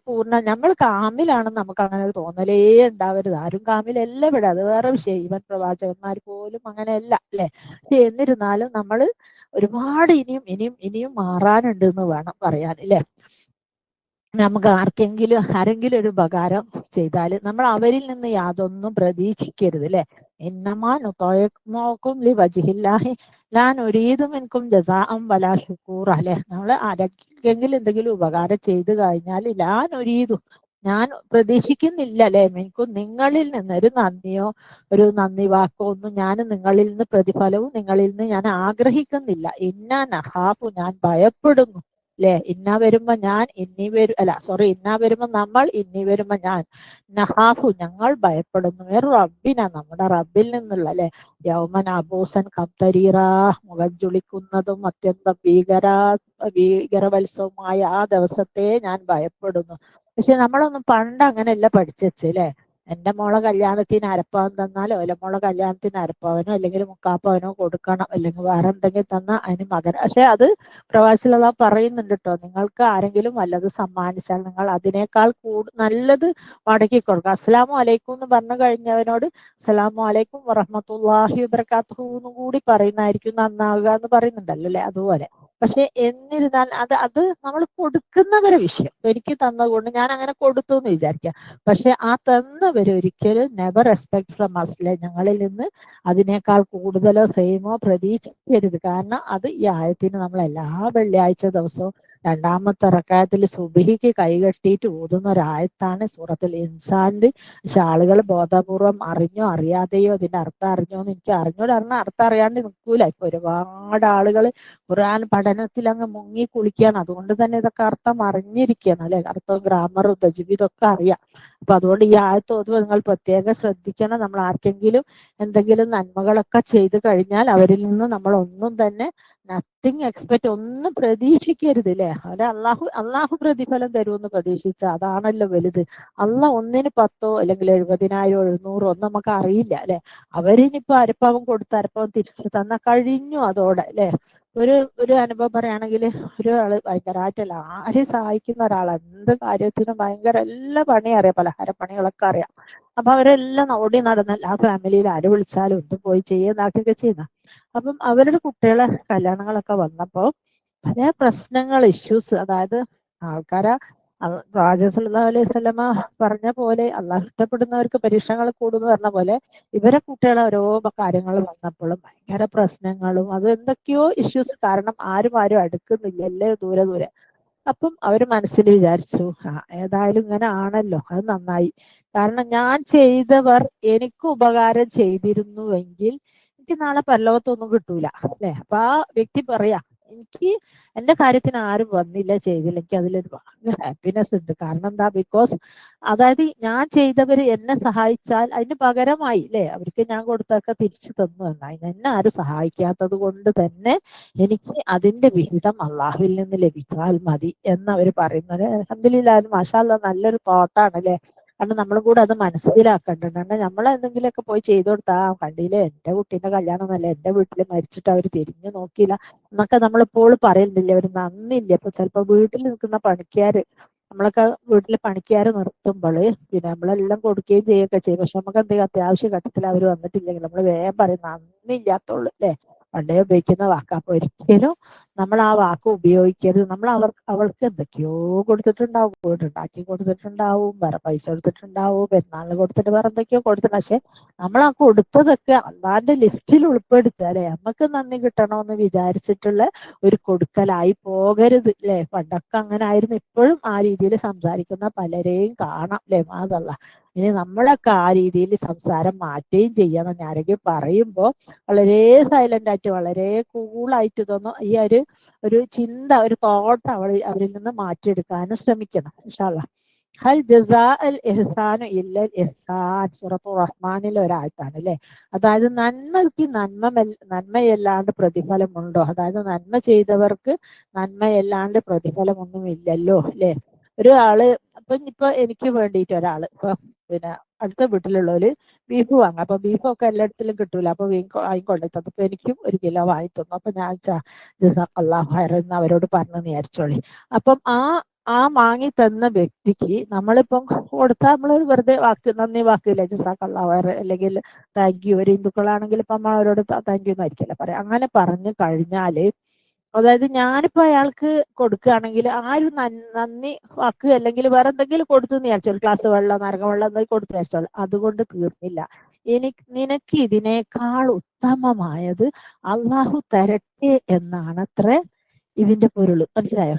നമ്മൾ കാമിലാണെന്ന് നമുക്ക് അങ്ങനെ ഒരു തോന്നലേ ഉണ്ടാവരുത്. ആരും കാമിലല്ല ഇവിടെ, അത് വേറെ വിഷയം. ഈവൻ പ്രവാചകന്മാർ പോലും അങ്ങനെയല്ല അല്ലെ. പക്ഷെ എന്നിരുന്നാലും നമ്മൾ ഒരുപാട് ഇനിയും മാറാനുണ്ട് എന്ന് വേണം പറയാൻ അല്ലെ. നമുക്ക് ആരെങ്കിലും ഒരു ഉപകാരം ചെയ്താൽ നമ്മൾ അവരിൽ നിന്ന് യാതൊന്നും പ്രതീക്ഷിക്കരുത് അല്ലെ. ഇന്നമാ നുതഇമുക്കും ലിവജ്ഹില്ലാഹി ലാ നുരീദു മിൻകും ജസാഅൻ വലാ ശുകൂറ അല്ലെ. നമ്മൾ ആരെങ്കിലും എന്തെങ്കിലും ഉപകാരം ചെയ്തു കഴിഞ്ഞാൽ ലാ നുരീദു, ഞാൻ പ്രതീക്ഷിക്കുന്നില്ല അല്ലെ, മിൻകും നിങ്ങളിൽ നിന്ന് ഒരു നന്ദിയോ ഒരു നന്ദി വാക്കോ ഒന്നും ഞാൻ നിങ്ങളിൽ നിന്ന് പ്രതിഫലവും നിങ്ങളിൽ നിന്ന് ഞാൻ ആഗ്രഹിക്കുന്നില്ല. ഇന്നാ നഖാഫു, ഞാൻ ഭയപ്പെടുന്നു അല്ലെ. ഇന്ന വരുമ്പോ ഞാൻ, ഇന്ന വരുമ്പോ നമ്മൾ, ഇനി വരുമ്പോ ഞാൻ. നഹാഫു, ഞങ്ങൾ ഭയപ്പെടുന്നു. റബ്ബിന, നമ്മുടെ റബ്ബിൽ നിന്നുള്ള അല്ലെ. യൗമൻ അബൂസൻ കബ്തരീറ, മുഖം ചുളിക്കുന്നതും അത്യന്തം ഭീകരവത്സവമായ ആ ദിവസത്തെ ഞാൻ ഭയപ്പെടുന്നു. പക്ഷെ നമ്മളൊന്നും പണ്ട് അങ്ങനെയല്ല പഠിച്ചു അല്ലെ. എന്റെ മോളെ കല്യാണത്തിന് അരപ്പവൻ തന്നാലോ അല്ല മോളെ കല്യാണത്തിന് അരപ്പവനോ അല്ലെങ്കിൽ മുക്കാപ്പവനോ കൊടുക്കണം, അല്ലെങ്കിൽ വേറെ എന്തെങ്കിലും തന്നാൽ അതിന് മകൻ. പക്ഷെ അത് പ്രവാസിലുള്ള പറയുന്നുണ്ട് കേട്ടോ, നിങ്ങൾക്ക് ആരെങ്കിലും വല്ലത് സമ്മാനിച്ചാൽ നിങ്ങൾ അതിനേക്കാൾ നല്ലത് മടക്കി കൊടുക്കുക. അസ്സലാമു അലൈക്കും എന്ന് പറഞ്ഞു കഴിഞ്ഞവനോട് അസ്സലാമു അലൈക്കും വറഹ്മത്തുള്ളാഹി വബറകാതുഹു എന്നും കൂടി പറയുന്നതായിരിക്കും നന്നാവുക എന്ന് പറയുന്നുണ്ടല്ലോ അല്ലെ. അതുപോലെ പക്ഷെ എന്നിരുന്നാൽ അത് നമ്മൾ കൊടുക്കുന്നവരെ വിഷയം. എനിക്ക് തന്നതുകൊണ്ട് ഞാൻ അങ്ങനെ കൊടുത്തു എന്ന് വിചാരിക്കാം. പക്ഷെ ആ തന്നവര് ഒരിക്കലും നെവർ എക്സ്പെക്ട് ഫ്രം us അല്ലെ, ഞങ്ങളിൽ നിന്ന് അതിനേക്കാൾ കൂടുതലോ സെയിമോ പ്രതീക്ഷിക്കരുത്. കാരണം അത് ഈ ആയത്തിന് നമ്മൾ എല്ലാ വെള്ളിയാഴ്ച ദിവസവും രണ്ടാമത്തെ റക്അത്തിൽ സുബ്ഹിക്ക് കൈകെട്ടിയിട്ട് ഓതുന്ന ഒരായത്താണ് സൂറത്തുൽ ഇൻസാനിൽ. പക്ഷെ ആളുകൾ ബോധപൂർവം അറിഞ്ഞോ അറിയാതെയോ ഇതിന്റെ അർത്ഥം അറിഞ്ഞോ എന്ന് എനിക്ക് അറിഞ്ഞൂടെ. അർത്ഥം അറിയാണ്ട് നിൽക്കൂല. ഇപ്പൊ ഒരുപാട് ആളുകൾ ഖുർആൻ പഠനത്തിൽ അങ്ങ് മുങ്ങി കുളിക്കുകയാണ്. അതുകൊണ്ട് തന്നെ ഇതൊക്കെ അർത്ഥം അറിഞ്ഞിരിക്കുകയാണ് അല്ലെ. അർത്ഥവും ഗ്രാമറും തജ്വീദും ഒക്കെ അറിയാം. അപ്പൊ അതുകൊണ്ട് ഈ ആയത്ത് ഓതുമ്പോൾ നിങ്ങൾ പ്രത്യേകം ശ്രദ്ധിക്കണം. നമ്മൾ ആർക്കെങ്കിലും എന്തെങ്കിലും നന്മകളൊക്കെ ചെയ്തു കഴിഞ്ഞാൽ അവരിൽ നിന്ന് നമ്മൾ ഒന്നും തന്നെ നത്തിങ് എക്സ്പെക്ട്, ഒന്നും പ്രതീക്ഷിക്കരുത് അല്ലെ. അവരെ അള്ളാഹു പ്രതിഫലം തരുമെന്ന് പ്രതീക്ഷിച്ച അതാണല്ലോ വലുത്. അള്ളാഹ് ഒന്നിന് 10 അല്ലെങ്കിൽ 70,000 700 ഒന്നും നമുക്ക് അറിയില്ല അല്ലെ. അവരിനിപ്പോ അരപ്പവൻ കൊടുത്ത് അരപ്പവൻ തിരിച്ചു തന്ന കഴിഞ്ഞു അതോടെ അല്ലെ. ഒരു അനുഭവം പറയുകയാണെങ്കിൽ ഒരാള് ഭയങ്കരമായിട്ടല്ല ആരെയും സഹായിക്കുന്ന ഒരാളാണ്. എന്ത് കാര്യത്തിനും ഭയങ്കര എല്ലാ പണിയും അറിയാം, പലഹാര പണികളൊക്കെ അറിയാം. അപ്പൊ അവരെല്ലാം ഓടി നടന്നാൽ ആ ഫാമിലിയിൽ ആര് വിളിച്ചാലും ഒന്നും പോയി ചെയ്യുന്നതാക്കൊക്കെ ചെയ്യുന്ന. അപ്പം അവരുടെ കുട്ടികളെ കല്യാണങ്ങളൊക്കെ വന്നപ്പോ പല പ്രശ്നങ്ങൾ, ഇഷ്യൂസ്, അതായത് ആൾക്കാരെ പ്രവാചകൻ സല്ലല്ലാഹു അലൈഹി വസല്ലമ പറഞ്ഞ പോലെ അള്ളാഹു ഇഷ്ടപ്പെടുന്നവർക്ക് പരീക്ഷണങ്ങൾ കൂടുന്നു പറഞ്ഞ പോലെ ഇവരെ കുട്ടികളെ ഓരോ കാര്യങ്ങൾ വന്നപ്പോഴും ഭയങ്കര പ്രശ്നങ്ങളും അത് എന്തൊക്കെയോ ഇഷ്യൂസ് കാരണം ആരും അടുക്കുന്നില്ല, എല്ലാം ദൂരെ ദൂരെ. അപ്പം അവര് മനസ്സിൽ വിചാരിച്ചു ഏതായാലും ഇങ്ങനെ ആണല്ലോ, അത് നന്നായി. കാരണം ഞാൻ ചെയ്തവർ എനിക്ക് ഉപകാരം ചെയ്തിരുന്നുവെങ്കിൽ എനിക്ക് നാളെ പരലോകത്തൊന്നും കിട്ടൂല അല്ലെ. അപ്പൊ ആ വ്യക്തി പറയാ എനിക്ക് എന്റെ കാര്യത്തിന് ആരും വന്നില്ല ചെയ്തില്ല, എനിക്ക് അതിലൊരു ഹാപ്പിനെസ് ഉണ്ട്. കാരണം എന്താ, ബിക്കോസ് അതായത് ഞാൻ ചെയ്തവര് എന്നെ സഹായിച്ചാൽ അതിന് പകരമായി അല്ലെ അവർക്ക് ഞാൻ കൊടുത്തൊക്കെ തിരിച്ചു തന്നു എന്നായി. എന്നെ ആരും സഹായിക്കാത്തത് കൊണ്ട് തന്നെ എനിക്ക് അതിന്റെ വിഹിതം അള്ളാഹുവിൽ നിന്ന് ലഭിച്ചാൽ മതി എന്നവര് പറയുന്നത്. അൽഹംദുലില്ലാഹ്, മാഷാ അല്ലാഹ്, നല്ലൊരു തോട്ടാണ് അല്ലെ. കാരണം നമ്മളും കൂടെ അത് മനസ്സിലാക്കേണ്ടത്. കാരണം നമ്മളെന്തെങ്കിലുമൊക്കെ പോയി ചെയ്തു കൊടുത്താ കണ്ടില്ലേ എന്റെ കുട്ടീന്റെ കല്യാണം എന്നല്ല, എന്റെ വീട്ടിൽ മരിച്ചിട്ട് അവര് തിരിഞ്ഞു നോക്കിയില്ല എന്നൊക്കെ നമ്മളിപ്പോൾ പറയുന്നില്ലേ, ഒരു നന്ദിയില്ല. ഇപ്പൊ ചിലപ്പോ വീട്ടിൽ നിൽക്കുന്ന പണിക്കാര്, നമ്മളൊക്കെ വീട്ടില് പണിക്കാര് നിർത്തുമ്പോള് പിന്നെ നമ്മളെല്ലാം കൊടുക്കുകയും ചെയ്യുകയൊക്കെ ചെയ്യും. പക്ഷെ നമുക്ക് എന്തെങ്കിലും അത്യാവശ്യ ഘട്ടത്തിൽ അവർ വന്നിട്ടില്ലെങ്കിൽ നമ്മൾ വേഗം പറയും നന്ദിയില്ലാത്തുള്ളൂ അല്ലെ. പണ്ടേ ഉപയോഗിക്കുന്ന വാക്ക്. അപ്പൊ ഒരിക്കലും നമ്മൾ ആ വാക്ക് ഉപയോഗിക്കരുത്. നമ്മൾ അവൾക്ക് എന്തൊക്കെയോ കൊടുത്തിട്ടുണ്ടാവും, വീടുണ്ടാക്കി കൊടുത്തിട്ടുണ്ടാവും, വേറെ പൈസ കൊടുത്തിട്ടുണ്ടാവും, പെരുന്നാളിന് കൊടുത്തിട്ട് വേറെ എന്തൊക്കെയോ കൊടുത്തിട്ടുണ്ട്. പക്ഷെ നമ്മൾ ആ കൊടുത്തതൊക്കെ അള്ളാന്റെ ലിസ്റ്റിൽ ഉൾപ്പെടുത്തുക അല്ലെ. നമുക്ക് നന്ദി കിട്ടണമെന്ന് വിചാരിച്ചിട്ടുള്ള ഒരു കൊടുക്കലായി പോകരുത് അല്ലെ. പണ്ടൊക്കെ അങ്ങനെ ആയിരുന്നു. ഇപ്പോഴും ആ രീതിയിൽ സംസാരിക്കുന്ന പലരെയും കാണാം അല്ലെ. മാതല്ല, ഇനി നമ്മളൊക്കെ ആ രീതിയിൽ സംസാരം മാറ്റുകയും ചെയ്യണം. ആരെങ്കിലും പറയുമ്പോ വളരെ സൈലന്റ് ആയിട്ട് വളരെ കൂളായിട്ട് തോന്നും ഈ ഒരു ചിന്ത, ഒരു തോട്ട് അവരിൽ നിന്ന് മാറ്റിയെടുക്കാനും ശ്രമിക്കണം ഇൻഷാ അല്ലാഹ്. ഹൽ ജസാ അൽ ഇഹ്സാനു ഇല്ലൽ ഇഹ്സാൻ, സൂറത്തുർ റഹ്മാനിലെ ഒരായത്താണ് അല്ലെ. അതായത് നന്മയ്ക്ക് നന്മയല്ലാണ്ട് പ്രതിഫലമുണ്ടോ, അതായത് നന്മ ചെയ്തവർക്ക് നന്മയല്ലാണ്ട് പ്രതിഫലമൊന്നും ഇല്ലല്ലോ അല്ലെ. ഒരാള് ഇപ്പൊ എനിക്ക് വേണ്ടിയിട്ട് ഒരാള് ഇപ്പൊ പിന്നെ അടുത്ത വീട്ടിലുള്ളവര് ബീഫ് വാങ്ങാം. അപ്പൊ ബീഫൊക്കെ എല്ലായിടത്തിലും കിട്ടൂല. അപ്പൊ വാങ്ങിക്കൊണ്ടു തന്നു. അപ്പൊ എനിക്കും 1 കിലോ വാങ്ങി തന്നു. അപ്പൊ ഞാൻ ജസാക്കല്ലാഹു ഖൈറൻ എന്ന് അവരോട് പറഞ്ഞു വിചാരിച്ചോളി. അപ്പം ആ വാങ്ങി തന്ന വ്യക്തിക്ക് നമ്മളിപ്പം കൊടുത്താൽ നമ്മളൊരു വെറുതെ നന്ദി വാക്കില്ല, ജസാക്കല്ലാഹു ഖൈറൻ അല്ലെങ്കിൽ താങ്ക് യു. ഒരു ഹിന്ദുക്കളാണെങ്കിൽ ഇപ്പൊ നമ്മൾ അവരോട് താങ്ക് യു എന്നായിരിക്കില്ല പറയാം. അങ്ങനെ പറഞ്ഞു കഴിഞ്ഞാല് അതായത് ഞാനിപ്പോ അയാൾക്ക് കൊടുക്കുകയാണെങ്കിൽ ആ ഒരു നന്ദി വാക്ക് അല്ലെങ്കിൽ വേറെ എന്തെങ്കിലും കൊടുത്തു വിചാരിച്ചോളൂ, ഒരു ഗ്ലാസ് വെള്ളം, നാരങ്ങ വെള്ളം എന്തെങ്കിലും കൊടുത്തു വിചാരിച്ചോളൂ, അതുകൊണ്ട് തീർന്നില്ല. നിനക്ക് ഇതിനേക്കാൾ ഉത്തമമായത് അള്ളാഹു തരട്ടെ എന്നാണത്രേ ഇതിന്റെ പൊരുള്. മനസ്സിലായോ?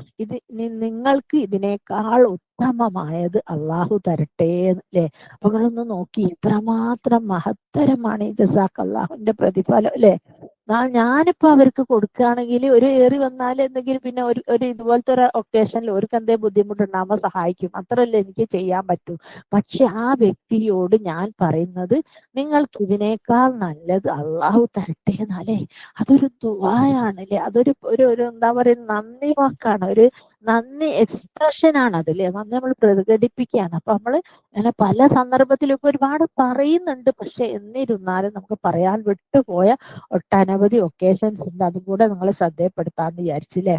നിങ്ങൾക്ക് ഇതിനേക്കാൾ ഉത്തമമായത് അള്ളാഹു തരട്ടെ അല്ലെ. അപ്പൊ നിങ്ങളൊന്ന് നോക്കി എത്രമാത്രം മഹത്തരമാണ് ഈ ജസാഖ് അള്ളാഹുവിന്റെ പ്രതിഫലം അല്ലെ. ഞാനിപ്പോ അവർക്ക് കൊടുക്കുകയാണെങ്കിൽ ഒരു ഏറി വന്നാൽ എന്തെങ്കിലും പിന്നെ ഒരു ഇതുപോലത്തെ ഒരു ഒക്കേഷനിൽ അവർക്ക് എന്തെങ്കിലും ബുദ്ധിമുട്ടുണ്ടാകുമ്പോൾ സഹായിക്കും, അത്രയല്ലേ എനിക്ക് ചെയ്യാൻ പറ്റൂ. പക്ഷെ ആ വ്യക്തിയോട് ഞാൻ പറയുന്നത് നിങ്ങൾക്ക് ഇതിനേക്കാൾ നല്ലത് അള്ളാഹു തരട്ടെ എന്നല്ലേ. അതൊരു ദുആയാണല്ലേ. അതൊരു ഒരു എന്താ പറയുക, നന്ദി വാക്കാണ്, ഒരു നന്ദി എക്സ്പ്രഷൻ ആണ് അതല്ലേ. നന്ദി നമ്മൾ പ്രകടിപ്പിക്കുകയാണ്. അപ്പൊ നമ്മള് അങ്ങനെ പല സന്ദർഭത്തിലൊക്കെ ഒരുപാട് പറയുന്നുണ്ട്. പക്ഷെ എന്നിരുന്നാലും നമുക്ക് പറയാൻ വിട്ടുപോയ ഒട്ടനവധി ഒക്കേഷൻസ് ഉണ്ട്. അതും കൂടെ നിങ്ങൾ ശ്രദ്ധയപ്പെടുത്താന്ന് വിചാരിച്ചില്ലേ.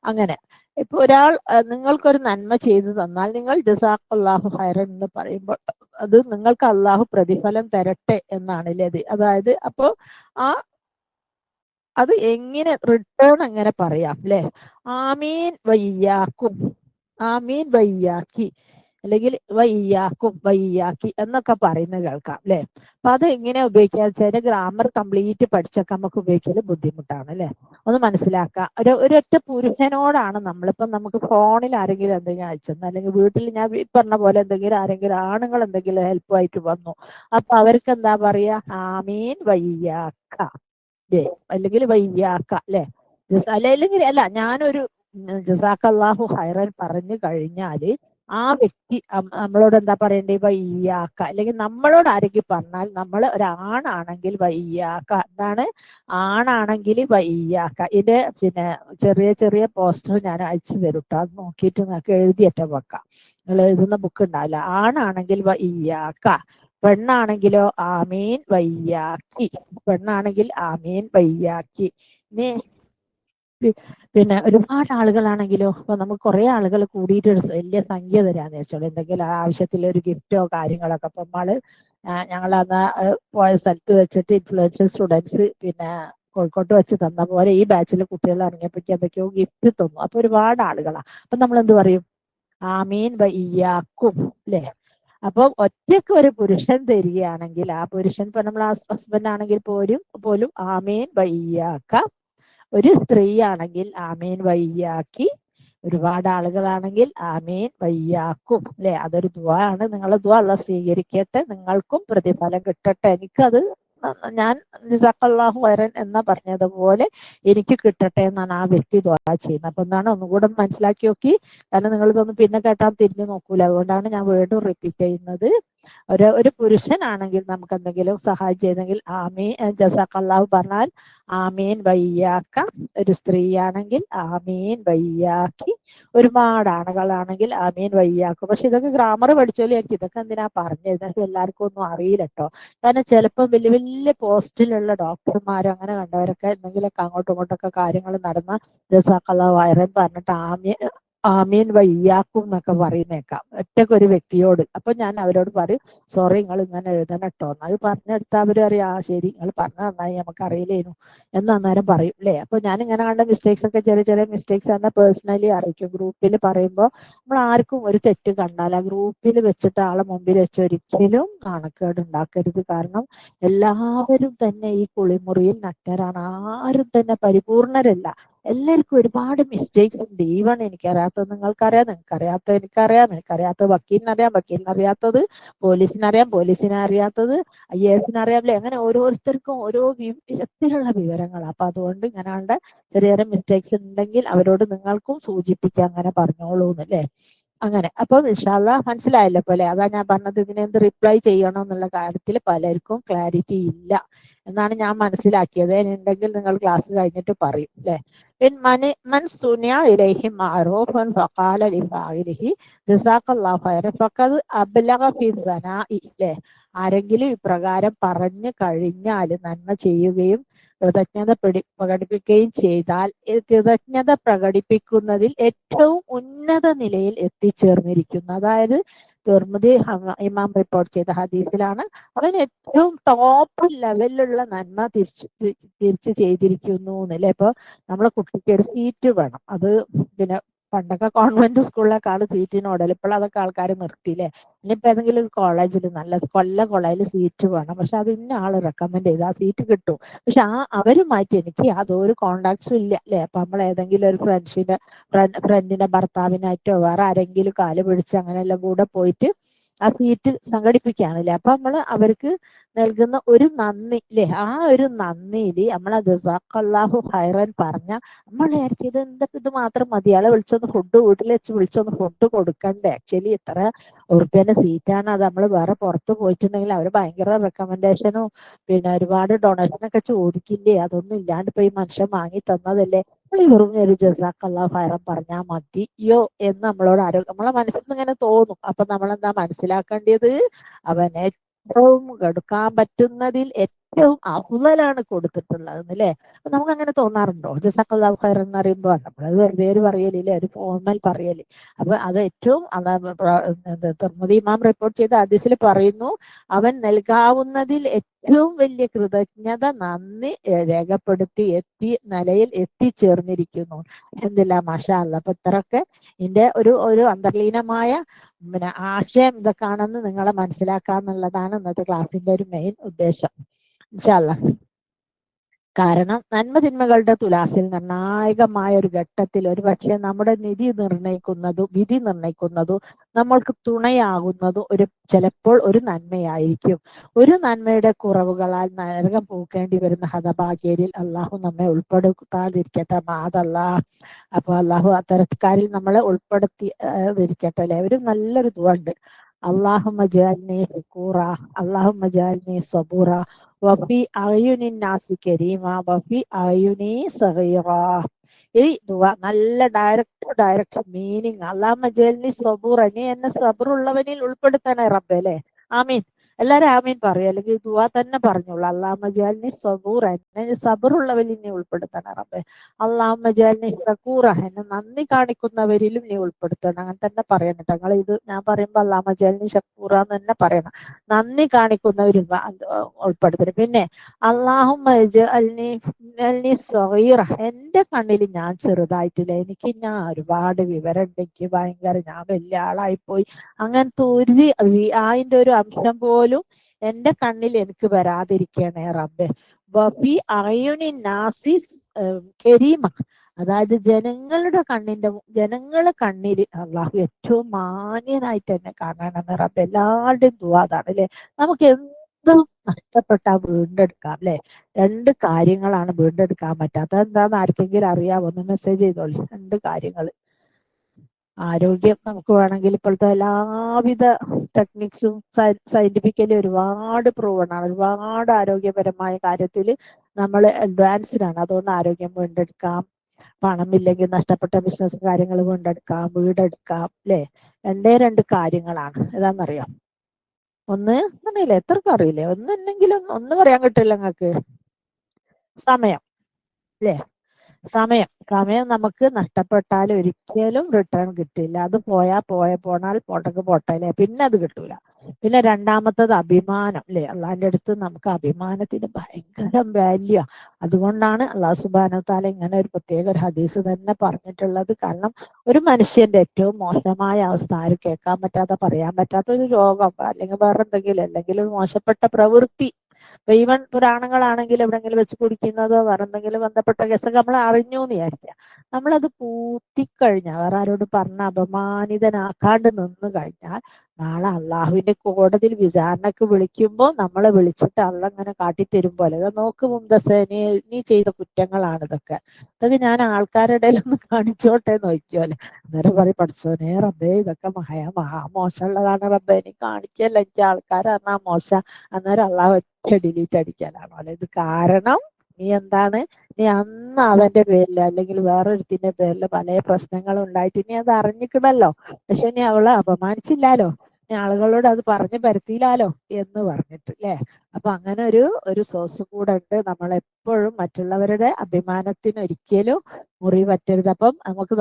അങ്ങനെ ഇപ്പൊ ഒരാൾ നിങ്ങൾക്കൊരു നന്മ ചെയ്തു തന്നാൽ നിങ്ങൾ ജസാഖല്ലാഹു ഖൈറൻ എന്ന് പറയുമ്പോൾ അത് നിങ്ങൾക്ക് അള്ളാഹു പ്രതിഫലം തരട്ടെ എന്നാണല്ലേ അത്. അതായത് അപ്പോ അത് എങ്ങനെ റിട്ടേൺ എങ്ങനെ പറയാം അല്ലെ. ആമീൻ വയ്യാക്കും, ആമീൻ വയ്യാക്കി, അല്ലെങ്കിൽ വയ്യാക്കും വയ്യാക്കി എന്നൊക്കെ പറയുന്നത് കേൾക്കാം അല്ലെ. അപ്പൊ അത് എങ്ങനെ ഉപയോഗിക്കുക വെച്ചാൽ ഗ്രാമർ കംപ്ലീറ്റ് പഠിച്ചൊക്കെ നമുക്ക് ഉപയോഗിക്കൽ ബുദ്ധിമുട്ടാണ് അല്ലെ. ഒന്ന് മനസ്സിലാക്കുക. ഒരൊറ്റ പുരുഷനോടാണ് നമ്മളിപ്പം നമുക്ക് ഫോണിൽ ആരെങ്കിലും എന്തെങ്കിലും അയച്ചെന്ന് അല്ലെങ്കിൽ വീട്ടിൽ ഞാൻ പറഞ്ഞ പോലെ എന്തെങ്കിലും ആരെങ്കിലും ആണുങ്ങൾ എന്തെങ്കിലും ഹെൽപ്പുമായിട്ട് വന്നു, അപ്പൊ അവർക്ക് എന്താ പറയാ, ആമീൻ വയ്യാക്ക അല്ലെങ്കിൽ വയ്യാക്ക അല്ലെ. അല്ലെങ്കിൽ അല്ല, ഞാനൊരു ജസാക്കല്ലാഹു ഹൈറൻ പറഞ്ഞു കഴിഞ്ഞാല് ആ വ്യക്തി നമ്മളോട് എന്താ പറയണ്ടേ, വയ്യാക്ക. അല്ലെങ്കിൽ നമ്മളോട് ആരെങ്കിലും പറഞ്ഞാൽ നമ്മൾ ഒരാണാണെങ്കിൽ വയ്യാക്ക. എന്താണ് ആണാണെങ്കിൽ വയ്യാക്ക. ഇതിന്റെ ചെറിയ ചെറിയ പോസ്റ്റർ ഞാൻ അയച്ചു തരും കേട്ടോ. അത് നോക്കിയിട്ട് നിങ്ങൾക്ക് എഴുതിയേറ്റ വെക്കാം. നിങ്ങൾ എഴുതുന്ന ബുക്ക് ഉണ്ടാവില്ല. ആണാണെങ്കിൽ വയ്യാക്ക, പെണ്ണാണെങ്കിലോ ആമീൻ വയ്യാക്കി. പെണ്ണാണെങ്കിൽ ആമീൻ വയ്യാക്കി. ഇനി ഒരുപാട് ആളുകളാണെങ്കിലോ, അപ്പൊ നമുക്ക് കുറെ ആളുകൾ കൂടിയിട്ട് ഒരു വലിയ സംഖ്യ തരാന്ന് വെച്ചോളൂ, എന്തെങ്കിലും ആവശ്യത്തിൽ ഒരു ഗിഫ്റ്റോ കാര്യങ്ങളൊക്കെ. അപ്പൊ ഞങ്ങൾ അന്ന് പോയ സ്ഥലത്ത് വെച്ചിട്ട് ഇൻഫ്ലുവൻഷ്യൽ സ്റ്റുഡൻസ് കോഴിക്കോട്ട് വെച്ച് തന്ന പോലെ ഈ ബാച്ചിലെ കുട്ടികൾ ഇറങ്ങിയപ്പോഴേക്കും എന്തൊക്കെയോ ഗിഫ്റ്റ് തന്നു. അപ്പൊ ഒരുപാട് ആളുകളാ. അപ്പൊ നമ്മൾ എന്ത് പറയും, ആമീൻ വയ്യാക്കും അല്ലെ. അപ്പൊ ഒറ്റയ്ക്ക് ഒരു പുരുഷൻ തരികയാണെങ്കിൽ ആ പുരുഷൻ, ഇപ്പൊ നമ്മൾ ഹസ്ബൻഡ് ആണെങ്കിൽ പോലും ആമീൻ വയ്യാക്ക. ഒരു സ്ത്രീ ആണെങ്കിൽ ആമീൻ വയ്യാക്കി. ഒരുപാട് ആളുകളാണെങ്കിൽ ആമീൻ വയ്യാക്കും അല്ലെ. അതൊരു ദുആ ആണ്. നിങ്ങളെ ദുആ അല്ലാഹ് സ്വീകരിക്കട്ടെ, നിങ്ങൾക്കും പ്രതിഫലം കിട്ടട്ടെ. എനിക്കത് ഞാൻ ജസാക്കല്ലാഹു ഖൈറൻ എന്നാ പറഞ്ഞതുപോലെ എനിക്ക് കിട്ടട്ടെ എന്നാണ് ആ വ്യക്തി ദുആ ചെയ്യുന്നത്. അപ്പൊ എന്താണ്, ഒന്നുകൂടെ മനസ്സിലാക്കി നോക്കി. കാരണം നിങ്ങൾ ഇതൊന്നും പിന്നെ കേട്ടാൽ തിരിഞ്ഞു നോക്കൂല. അതുകൊണ്ടാണ് ഞാൻ വീണ്ടും റിപ്പീറ്റ് ചെയ്യുന്നത്. ഒരു പുരുഷനാണെങ്കിൽ നമുക്ക് എന്തെങ്കിലും സഹായം ചെയ്തെങ്കിൽ ആമീൻ ജസാക്കല്ലാഹു പറഞ്ഞാൽ ആമീൻ വയ്യാക്ക. ഒരു സ്ത്രീയാണെങ്കിൽ ആമീൻ വയ്യാക്കി. ഒരുപാട് ആണുകളാണെങ്കിൽ ആമീൻ വയ്യാക്കും. പക്ഷെ ഇതൊക്കെ ഗ്രാമർ പഠിച്ചോലിയായിരിക്കും. ഇതൊക്കെ എന്തിനാ പറഞ്ഞത്, എല്ലാവർക്കും ഒന്നും അറിയില്ല കേട്ടോ. കാരണം ചിലപ്പോൾ വലിയ വലിയ പോസ്റ്റിലുള്ള ഡോക്ടർമാരും അങ്ങനെ കണ്ടവരൊക്കെ എന്തെങ്കിലുമൊക്കെ അങ്ങോട്ടും ഇങ്ങോട്ടൊക്കെ കാര്യങ്ങൾ നടന്ന ജസാക്കല്ലാഹു ഖൈറൻ പറഞ്ഞിട്ട് ആമീൻ വയ്യാക്കും എന്നൊക്കെ പറയുന്നേക്കാം ഒറ്റക്ക് ഒരു വ്യക്തിയോട്. അപ്പൊ ഞാൻ അവരോട് പറയും, സോറി നിങ്ങൾ ഇങ്ങനെ എഴുതണം കേട്ടോ. അത് പറഞ്ഞെടുത്താൽ അവരും അറിയാം, ആ ശരി നിങ്ങൾ പറഞ്ഞ നന്നായി, നമുക്ക് അറിയില്ലേനു എന്ന് അന്നേരം പറയും അല്ലേ. അപ്പൊ ഞാൻ ഇങ്ങനെ കണ്ട മിസ്റ്റേക്സ് ഒക്കെ ചെറിയ ചെറിയ മിസ്റ്റേക്സ് തന്നെ പേഴ്സണലി അറിയിക്കും. ഗ്രൂപ്പിൽ പറയുമ്പോൾ നമ്മൾ ആർക്കും ഒരു തെറ്റ് കണ്ടാൽ ആ ഗ്രൂപ്പിൽ വെച്ചിട്ട് ആളെ മുമ്പിൽ വെച്ച് ഒരിക്കലും നാണക്കേട് ഉണ്ടാക്കരുത്. കാരണം എല്ലാവരും തന്നെ ഈ കുളിമുറിയിൽ നഗ്നരാണ്. ആരും തന്നെ പരിപൂർണരല്ല. എല്ലാവർക്കും ഒരുപാട് മിസ്റ്റേക്സ് ഉണ്ട്. ഈവൺ എനിക്കറിയാത്തത് നിങ്ങൾക്കറിയാം, നിങ്ങൾക്കറിയാത്തത് എനിക്കറിയാം, എനിക്കറിയാത്തത് വക്കീലിനറിയാം, വക്കീലിനറിയാത്തത് പോലീസിനറിയാം, പോലീസിനെ അറിയാത്തത് IAS അറിയാമല്ലേ. അങ്ങനെ ഓരോരുത്തർക്കും ഓരോ വിധത്തിലുള്ള വിവരങ്ങളാണ്. അപ്പൊ അതുകൊണ്ട് ഇങ്ങനെയുള്ള ചെറിയ ചെറിയ മിസ്റ്റേക്സ് ഉണ്ടെങ്കിൽ അവരോട് നിങ്ങൾക്കും സൂചിപ്പിക്കാം, അങ്ങനെ പറഞ്ഞോളൂ എന്നല്ലേ. അങ്ങനെ അപ്പൊ ഇൻഷാ അല്ലാഹ് മനസ്സിലായല്ലോ പോലെ. അതാ ഞാൻ പറഞ്ഞത്, ഇതിനെന്ത് റിപ്ലൈ ചെയ്യണം എന്നുള്ള കാര്യത്തിൽ പലർക്കും ക്ലാരിറ്റി ഇല്ല എന്നാണ് ഞാൻ മനസ്സിലാക്കിയത്. ഉണ്ടെങ്കിൽ നിങ്ങൾ ക്ലാസ് കഴിഞ്ഞിട്ട് പറയും അല്ലെ. മൻ സുനിയ ഇലൈഹി മഅറൂഫൻ ഫഖാല ലിഫാഇലിഹി ജസാക്കല്ലാഹു ഖൈറൻ ഫഖദ് അബ്ലഗ ഫി സനാഇ ല്ലേ. ആരെങ്കിലും ഇപ്രകാരം പറഞ്ഞു കഴിഞ്ഞാൽ, നന്മ ചെയ്യുകയും കൃതജ്ഞത പ്രകടിപ്പിക്കുകയും ചെയ്താൽ, കൃതജ്ഞത പ്രകടിപ്പിക്കുന്നതിൽ ഏറ്റവും ഉന്നത നിലയിൽ എത്തിച്ചേർന്നിരിക്കുന്നു. അതായത് തിർമിദി ഇമാം റിപ്പോർട്ട് ചെയ്ത ഹദീസിലാണ്. അവൻ ഏറ്റവും ടോപ്പ് ലെവലിലുള്ള നന്മ തിരിച്ചു ചെയ്തിരിക്കുന്നു എന്നല്ലേ. ഇപ്പൊ നമ്മളെ കുട്ടിക്ക് ഒരു സീറ്റ് വേണം. അത് പണ്ടൊക്കെ കോൺവെന്റ് സ്കൂളിലേക്കാൾ സീറ്റിനോടല്ല. ഇപ്പോൾ അതൊക്കെ ആൾക്കാർ നിർത്തിയില്ലേ. ഇനിയിപ്പോ ഏതെങ്കിലും ഒരു കോളേജിൽ, നല്ല കോളേജിൽ സീറ്റ് വേണം. പക്ഷെ അത് ഇന്ന ആള് റെക്കമെൻഡ് ചെയ്ത് ആ സീറ്റ് കിട്ടും. പക്ഷെ അവരുമായിട്ട് എനിക്ക് യാതൊരു കോണ്ടാക്ട്സും ഇല്ല അല്ലെ. അപ്പൊ നമ്മൾ ഏതെങ്കിലും ഒരു ഫ്രണ്ടിന്റെ ഭർത്താവിനായിട്ടോ വേറെ ആരെങ്കിലും കാല് പിടിച്ച് അങ്ങനെയെല്ലാം കൂടെ പോയിട്ട് ആ സീറ്റ് സംഘടിപ്പിക്കുകയാണല്ലേ. അപ്പൊ നമ്മൾ അവർക്ക് നൽകുന്ന ഒരു നന്ദി അല്ലെ, ആ ഒരു നന്ദിയിൽ നമ്മളെ ജസാക്കല്ലാഹു ഖൈറൻ പറഞ്ഞ നമ്മൾ വിചാരിച്ചത് എന്തൊക്കെ ഇത് മാത്രം മതി, ആളെ വിളിച്ചൊന്ന് ഫുഡ് വീട്ടിൽ വെച്ച് വിളിച്ചൊന്ന് ഫുഡ് കൊടുക്കണ്ടേ. ആക്ച്വലി എത്ര ഉറുപ്പ്യന്റെ സീറ്റാണ് അത്. നമ്മൾ വേറെ പുറത്ത് പോയിട്ടുണ്ടെങ്കിൽ അവർ ഭയങ്കര റെക്കമെൻഡേഷനും ഒരുപാട് ഡൊണേഷനൊക്കെ ചോദിക്കില്ലേ. അതൊന്നും ഇല്ലാണ്ട് ഇപ്പൊ ഈ മനുഷ്യൻ വാങ്ങി തന്നതല്ലേ. നമ്മൾ ഈ വെറും ഒരു ജസാക്കല്ലാഹു ഖൈറൻ പറഞ്ഞാൽ മതിയോ എന്ന് നമ്മളോട് നമ്മളെ മനസ്സിൽ നിന്ന് ഇങ്ങനെ തോന്നും. അപ്പൊ നമ്മളെന്താ മനസ്സിലാക്കേണ്ടത്, അവൻ ഏറ്റവും കൊടുക്കാൻ പറ്റുന്നതിൽ ഏറ്റവും അഫ്ളലാണ് കൊടുത്തിട്ടുള്ളത് അല്ലേ. അപ്പൊ നമുക്ക് അങ്ങനെ തോന്നാറുണ്ടോ? ജസാക്കല്ലാഹു ഖൈറൻ എന്ന് പറയുമ്പോൾ നമ്മളത് വെറുതെ ഒരു പറയലില്ലേ, ഒരു ഫോർമൽ പറയല്. അപ്പൊ അത് ഏറ്റവും തിർമിദി ഇമാം റിപ്പോർട്ട് ചെയ്ത ഹദീസിൽ പറയുന്നു, അവൻ നൽകാവുന്നതിൽ ഏറ്റവും വലിയ കൃതജ്ഞത, നന്ദി രേഖപ്പെടുത്തി നിലയിൽ എത്തിച്ചേർന്നിരിക്കുന്നു. എന്തില്ല മാഷാ അല്ലാഹ്. അപ്പൊ ഇത്രയൊക്കെ ഇതിന്റെ ഒരു അന്തർലീനമായ ആശയം ഇതൊക്കെയാണെന്ന് നിങ്ങളെ മനസ്സിലാക്കാന്നുള്ളതാണ് ഇന്നത്തെ ക്ലാസ്സിന്റെ ഒരു മെയിൻ ഉദ്ദേശം. ഇൻഷാ അല്ലാഹ്. കാരണം നന്മതിന്മകളുടെ തുലാസിൽ നിർണായകമായ ഒരു ഘട്ടത്തിൽ ഒരുപക്ഷെ നമ്മുടെ വിധി നിർണയിക്കുന്നതും നമ്മൾക്ക് തുണയാകുന്നതും ചിലപ്പോൾ ഒരു നന്മയായിരിക്കും. ഒരു നന്മയുടെ കുറവുകളാൽ നരകം പോക്കേണ്ടി വരുന്ന ഹതഭാഗ്യരിൽ അള്ളാഹു നമ്മെ ഉൾപ്പെടുത്താതിരിക്കട്ടെ. മാതല്ലാ. അപ്പൊ അള്ളാഹു അത്തരക്കാരിൽ നമ്മളെ ഉൾപ്പെടുത്തിയിരിക്കട്ടെ അല്ലെ. ഒരു നല്ലൊരു ദുആ ഉണ്ട്. അല്ലാഹുമ്മ ജഅൽനി ശുകൂറ, അല്ലാഹുമ്മ ജഅൽനി സബൂറ, വഫി അയുനിൻ നാസി കരീമ, വഫി അയുനി സഗീറ. ഈ ദുആ നല്ല ഡയറക്റ്റ് മീനിങ്. അല്ലാഹുമ്മ ജഅൽനി സബൂറ, നീ എന്നെ സബറുള്ളവനിൽ ഉൾപ്പെടുത്തണേ റബ്ബേ അല്ലേ. ആമീൻ. എല്ലാരും ആമീൻ പറയും, അല്ലെങ്കിൽ ദുആ തന്നെ പറഞ്ഞോളൂ. അല്ലാഹുമ്മ ജഅൽനി സബൂറ, എന്നെ സബറുള്ളവരിൽ നീ ഉൾപ്പെടുത്തണേ റബ്ബേ. അല്ലാഹുമ്മ ജഅൽനി ശകൂറ, എന്നെ നന്ദി കാണിക്കുന്നവരിലും നീ ഉൾപ്പെടുത്തണം. അങ്ങനെ തന്നെ പറയണം. നിങ്ങൾ ഇത് ഞാൻ പറയുമ്പോ അല്ലാഹുമ്മ ജഅൽനി ശകൂറ എന്ന് തന്നെ പറയണം. നന്ദി കാണിക്കുന്നവരിൽ ഉൾപ്പെടുത്തണം. പിന്നെ അല്ലാഹുമ്മ ജഅൽനി സഗീറ, എന്റെ കണ്ണിൽ ഞാൻ ചെറുതായിട്ടില്ല, എനിക്ക് ഞാൻ ഒരുപാട് വിവരമുണ്ട്, എനിക്ക് ഞാൻ വലിയ ആളായിപ്പോയി, അങ്ങനത്തെ അതിന്റെ ഒരു അംശം പോലും എന്റെ കണ്ണിൽ എനിക്ക് വരാതിരിക്കണേ റബ്ബേ. വഫി അയുനി നാസി കരീമ, അതായത് ജനങ്ങളെ കണ്ണിൽ അള്ളാഹു ഏറ്റവും മാന്യനായിട്ട് എന്നെ കാണണം റബ്ബേ. എല്ലാവരുടെയും ദുആ അതാണ് അല്ലെ. നമുക്ക് എന്തും നഷ്ടപ്പെട്ടാ വീണ്ടെടുക്കാം അല്ലെ. രണ്ട് കാര്യങ്ങളാണ് വീണ്ടെടുക്കാൻ പറ്റാത്തത്. എന്താന്ന് ആർക്കെങ്കിലും അറിയാമോ? ഒന്ന് മെസ്സേജ് ചെയ്തോളി. രണ്ട് കാര്യങ്ങൾ. ആരോഗ്യം നമുക്ക് വേണമെങ്കിൽ ഇപ്പോഴത്തെ എല്ലാവിധ ടെക്നിക്സും സയന്റിഫിക്കലി ഒരുപാട് പ്രൂവൺ ആണ്. ഒരുപാട് ആരോഗ്യപരമായ കാര്യത്തിൽ നമ്മൾ അഡ്വാൻസ്ഡ് ആണ്. അതുകൊണ്ട് ആരോഗ്യം വീണ്ടെടുക്കാം, പണമില്ലെങ്കിൽ നഷ്ടപ്പെട്ട ബിസിനസ് കാര്യങ്ങൾ വീണ്ടെടുക്കാം, വീടെടുക്കാം അല്ലെ. രണ്ട് കാര്യങ്ങളാണ്. ഏതാണെന്നറിയാം? ഒന്ന് അറിയില്ല, എത്രക്കും അറിയില്ലേ? ഒന്ന് പറയാൻ കിട്ടില്ല നിങ്ങൾക്ക്. സമയം അല്ലേ. സമയം നമുക്ക് നഷ്ടപ്പെട്ടാൽ ഒരിക്കലും റിട്ടേൺ കിട്ടില്ല. അത് പോണാൽ പോട്ടെ അല്ലെ. പിന്നെ അത് കിട്ടൂല. പിന്നെ രണ്ടാമത്തത് അഭിമാനം അല്ലെ. അള്ളാഹിന്റെ അടുത്ത് നമുക്ക് അഭിമാനത്തിന് ഭയങ്കര വാല്യൂ. അതുകൊണ്ടാണ് അള്ളാഹു സുബ്ഹാനഹു വ തആല ഇങ്ങനെ ഒരു പ്രത്യേക ഒരു ഹദീസ് തന്നെ പറഞ്ഞിട്ടുള്ളത്. കാരണം ഒരു മനുഷ്യന്റെ ഏറ്റവും മോശമായ അവസ്ഥ, ആരും കേൾക്കാൻ പറ്റാത്ത, പറയാൻ പറ്റാത്ത ഒരു രോഗം, അല്ലെങ്കിൽ വേറെ എന്തെങ്കിലും, അല്ലെങ്കിൽ ഒരു മോശപ്പെട്ട പ്രവൃത്തി. ഈവൻ പുരാണങ്ങളാണെങ്കിൽ എവിടെങ്കിലും വെച്ച് കുടിക്കുന്നതോ വേറെ എന്തെങ്കിലും ബന്ധപ്പെട്ട കേസൊക്കെ നമ്മൾ അറിഞ്ഞു എന്ന് വിചാരിക്കുക. നമ്മളത് പൂത്തിക്കഴിഞ്ഞാൽ, വേറെ ആരോട് പറഞ്ഞ അപമാനിതനാക്കാണ്ട് നിന്ന് കഴിഞ്ഞാൽ, നാളെ അള്ളാഹുവിന്റെ കോടതിയിൽ വിചാരണക്ക് വിളിക്കുമ്പോൾ നമ്മളെ വിളിച്ചിട്ട് ഇങ്ങനെ കാട്ടിത്തരും പോലെ, നോക്ക് മുംതസേ, നീ ചെയ്ത കുറ്റങ്ങളാണ് ഇതൊക്കെ, അത് ഞാൻ ആൾക്കാരുടെ ഇടയിൽ ഒന്ന് കാണിച്ചോട്ടെ എന്ന് നോക്കിയോലെ. അന്നേരം പറയും, പഠിച്ചോനെ റബ്ബേ, ഇതൊക്കെ മോശമുള്ളതാണ് റബ്ബേ, നീ കാണിക്കല്ല, എനിക്ക് ആൾക്കാർ പറഞ്ഞാൽ മോശം. അന്നേരം അള്ളാഹു ഡിലീറ്റ് അടിക്കാനാണോ അല്ലെ. ഇത് കാരണം നീ അന്ന് അവന്റെ പേരിൽ അല്ലെങ്കിൽ വേറൊരുത്തിന്റെ പേരിൽ പല പ്രശ്നങ്ങളും ഉണ്ടായിട്ട് നീ അത് അറിഞ്ഞിക്കണല്ലോ, പക്ഷെ നീ അവളെ അപമാനിച്ചില്ലാലോ, നീ ആളുകളോട് അത് പറഞ്ഞു പരത്തിയില്ലാലോ എന്ന് പറഞ്ഞിട്ട് അല്ലെ. അപ്പൊ അങ്ങനെ ഒരു സോഴ്സ് കൂടെ ഉണ്ട്. നമ്മളെപ്പോഴും മറ്റുള്ളവരുടെ അഭിമാനത്തിന് ഒരിക്കലും മുറി പറ്റരുത്. അപ്പം നമുക്ക്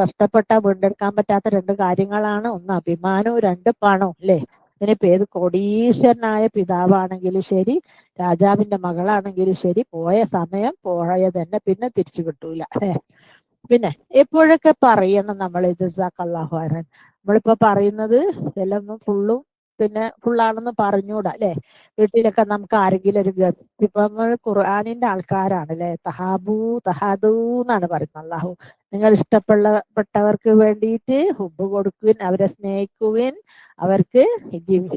വീണ്ടെടുക്കാൻ പറ്റാത്ത രണ്ട് കാര്യങ്ങളാണ്. ഒന്ന് അഭിമാനവും, രണ്ട് പണവും അല്ലെ. ഇതിനിപ്പോ ഏത് കോടീശ്വരനായ പിതാവാണെങ്കിലും ശരി, രാജാവിന്റെ മകളാണെങ്കിലും ശരി, പോയ സമയം തന്നെ പിന്നെ തിരിച്ചു കിട്ടൂല അല്ലെ. പിന്നെ എപ്പോഴൊക്കെ പറയണം നമ്മൾ ജസാക്കല്ലാഹു ഖൈറൻ? നമ്മളിപ്പോ പറയുന്നത് എല്ലാം ഫുള്ളാണെന്ന് പറഞ്ഞൂടാ അല്ലെ. വീട്ടിലൊക്കെ നമുക്ക് ആരെങ്കിലും ഒരു ഇപ്പൊ നമ്മൾ ഖുർആനിന്റെ ആൾക്കാരാണ് അല്ലെ. തഹാദൂ എന്നാണ് പറയുന്നത്. അള്ളാഹു നിങ്ങൾ ഇഷ്ടപ്പെട്ടവർക്ക് വേണ്ടിയിട്ട് ഹുബ്ബ് കൊടുക്കുവിൻ, അവരെ സ്നേഹിക്കുവിൻ, അവർക്ക്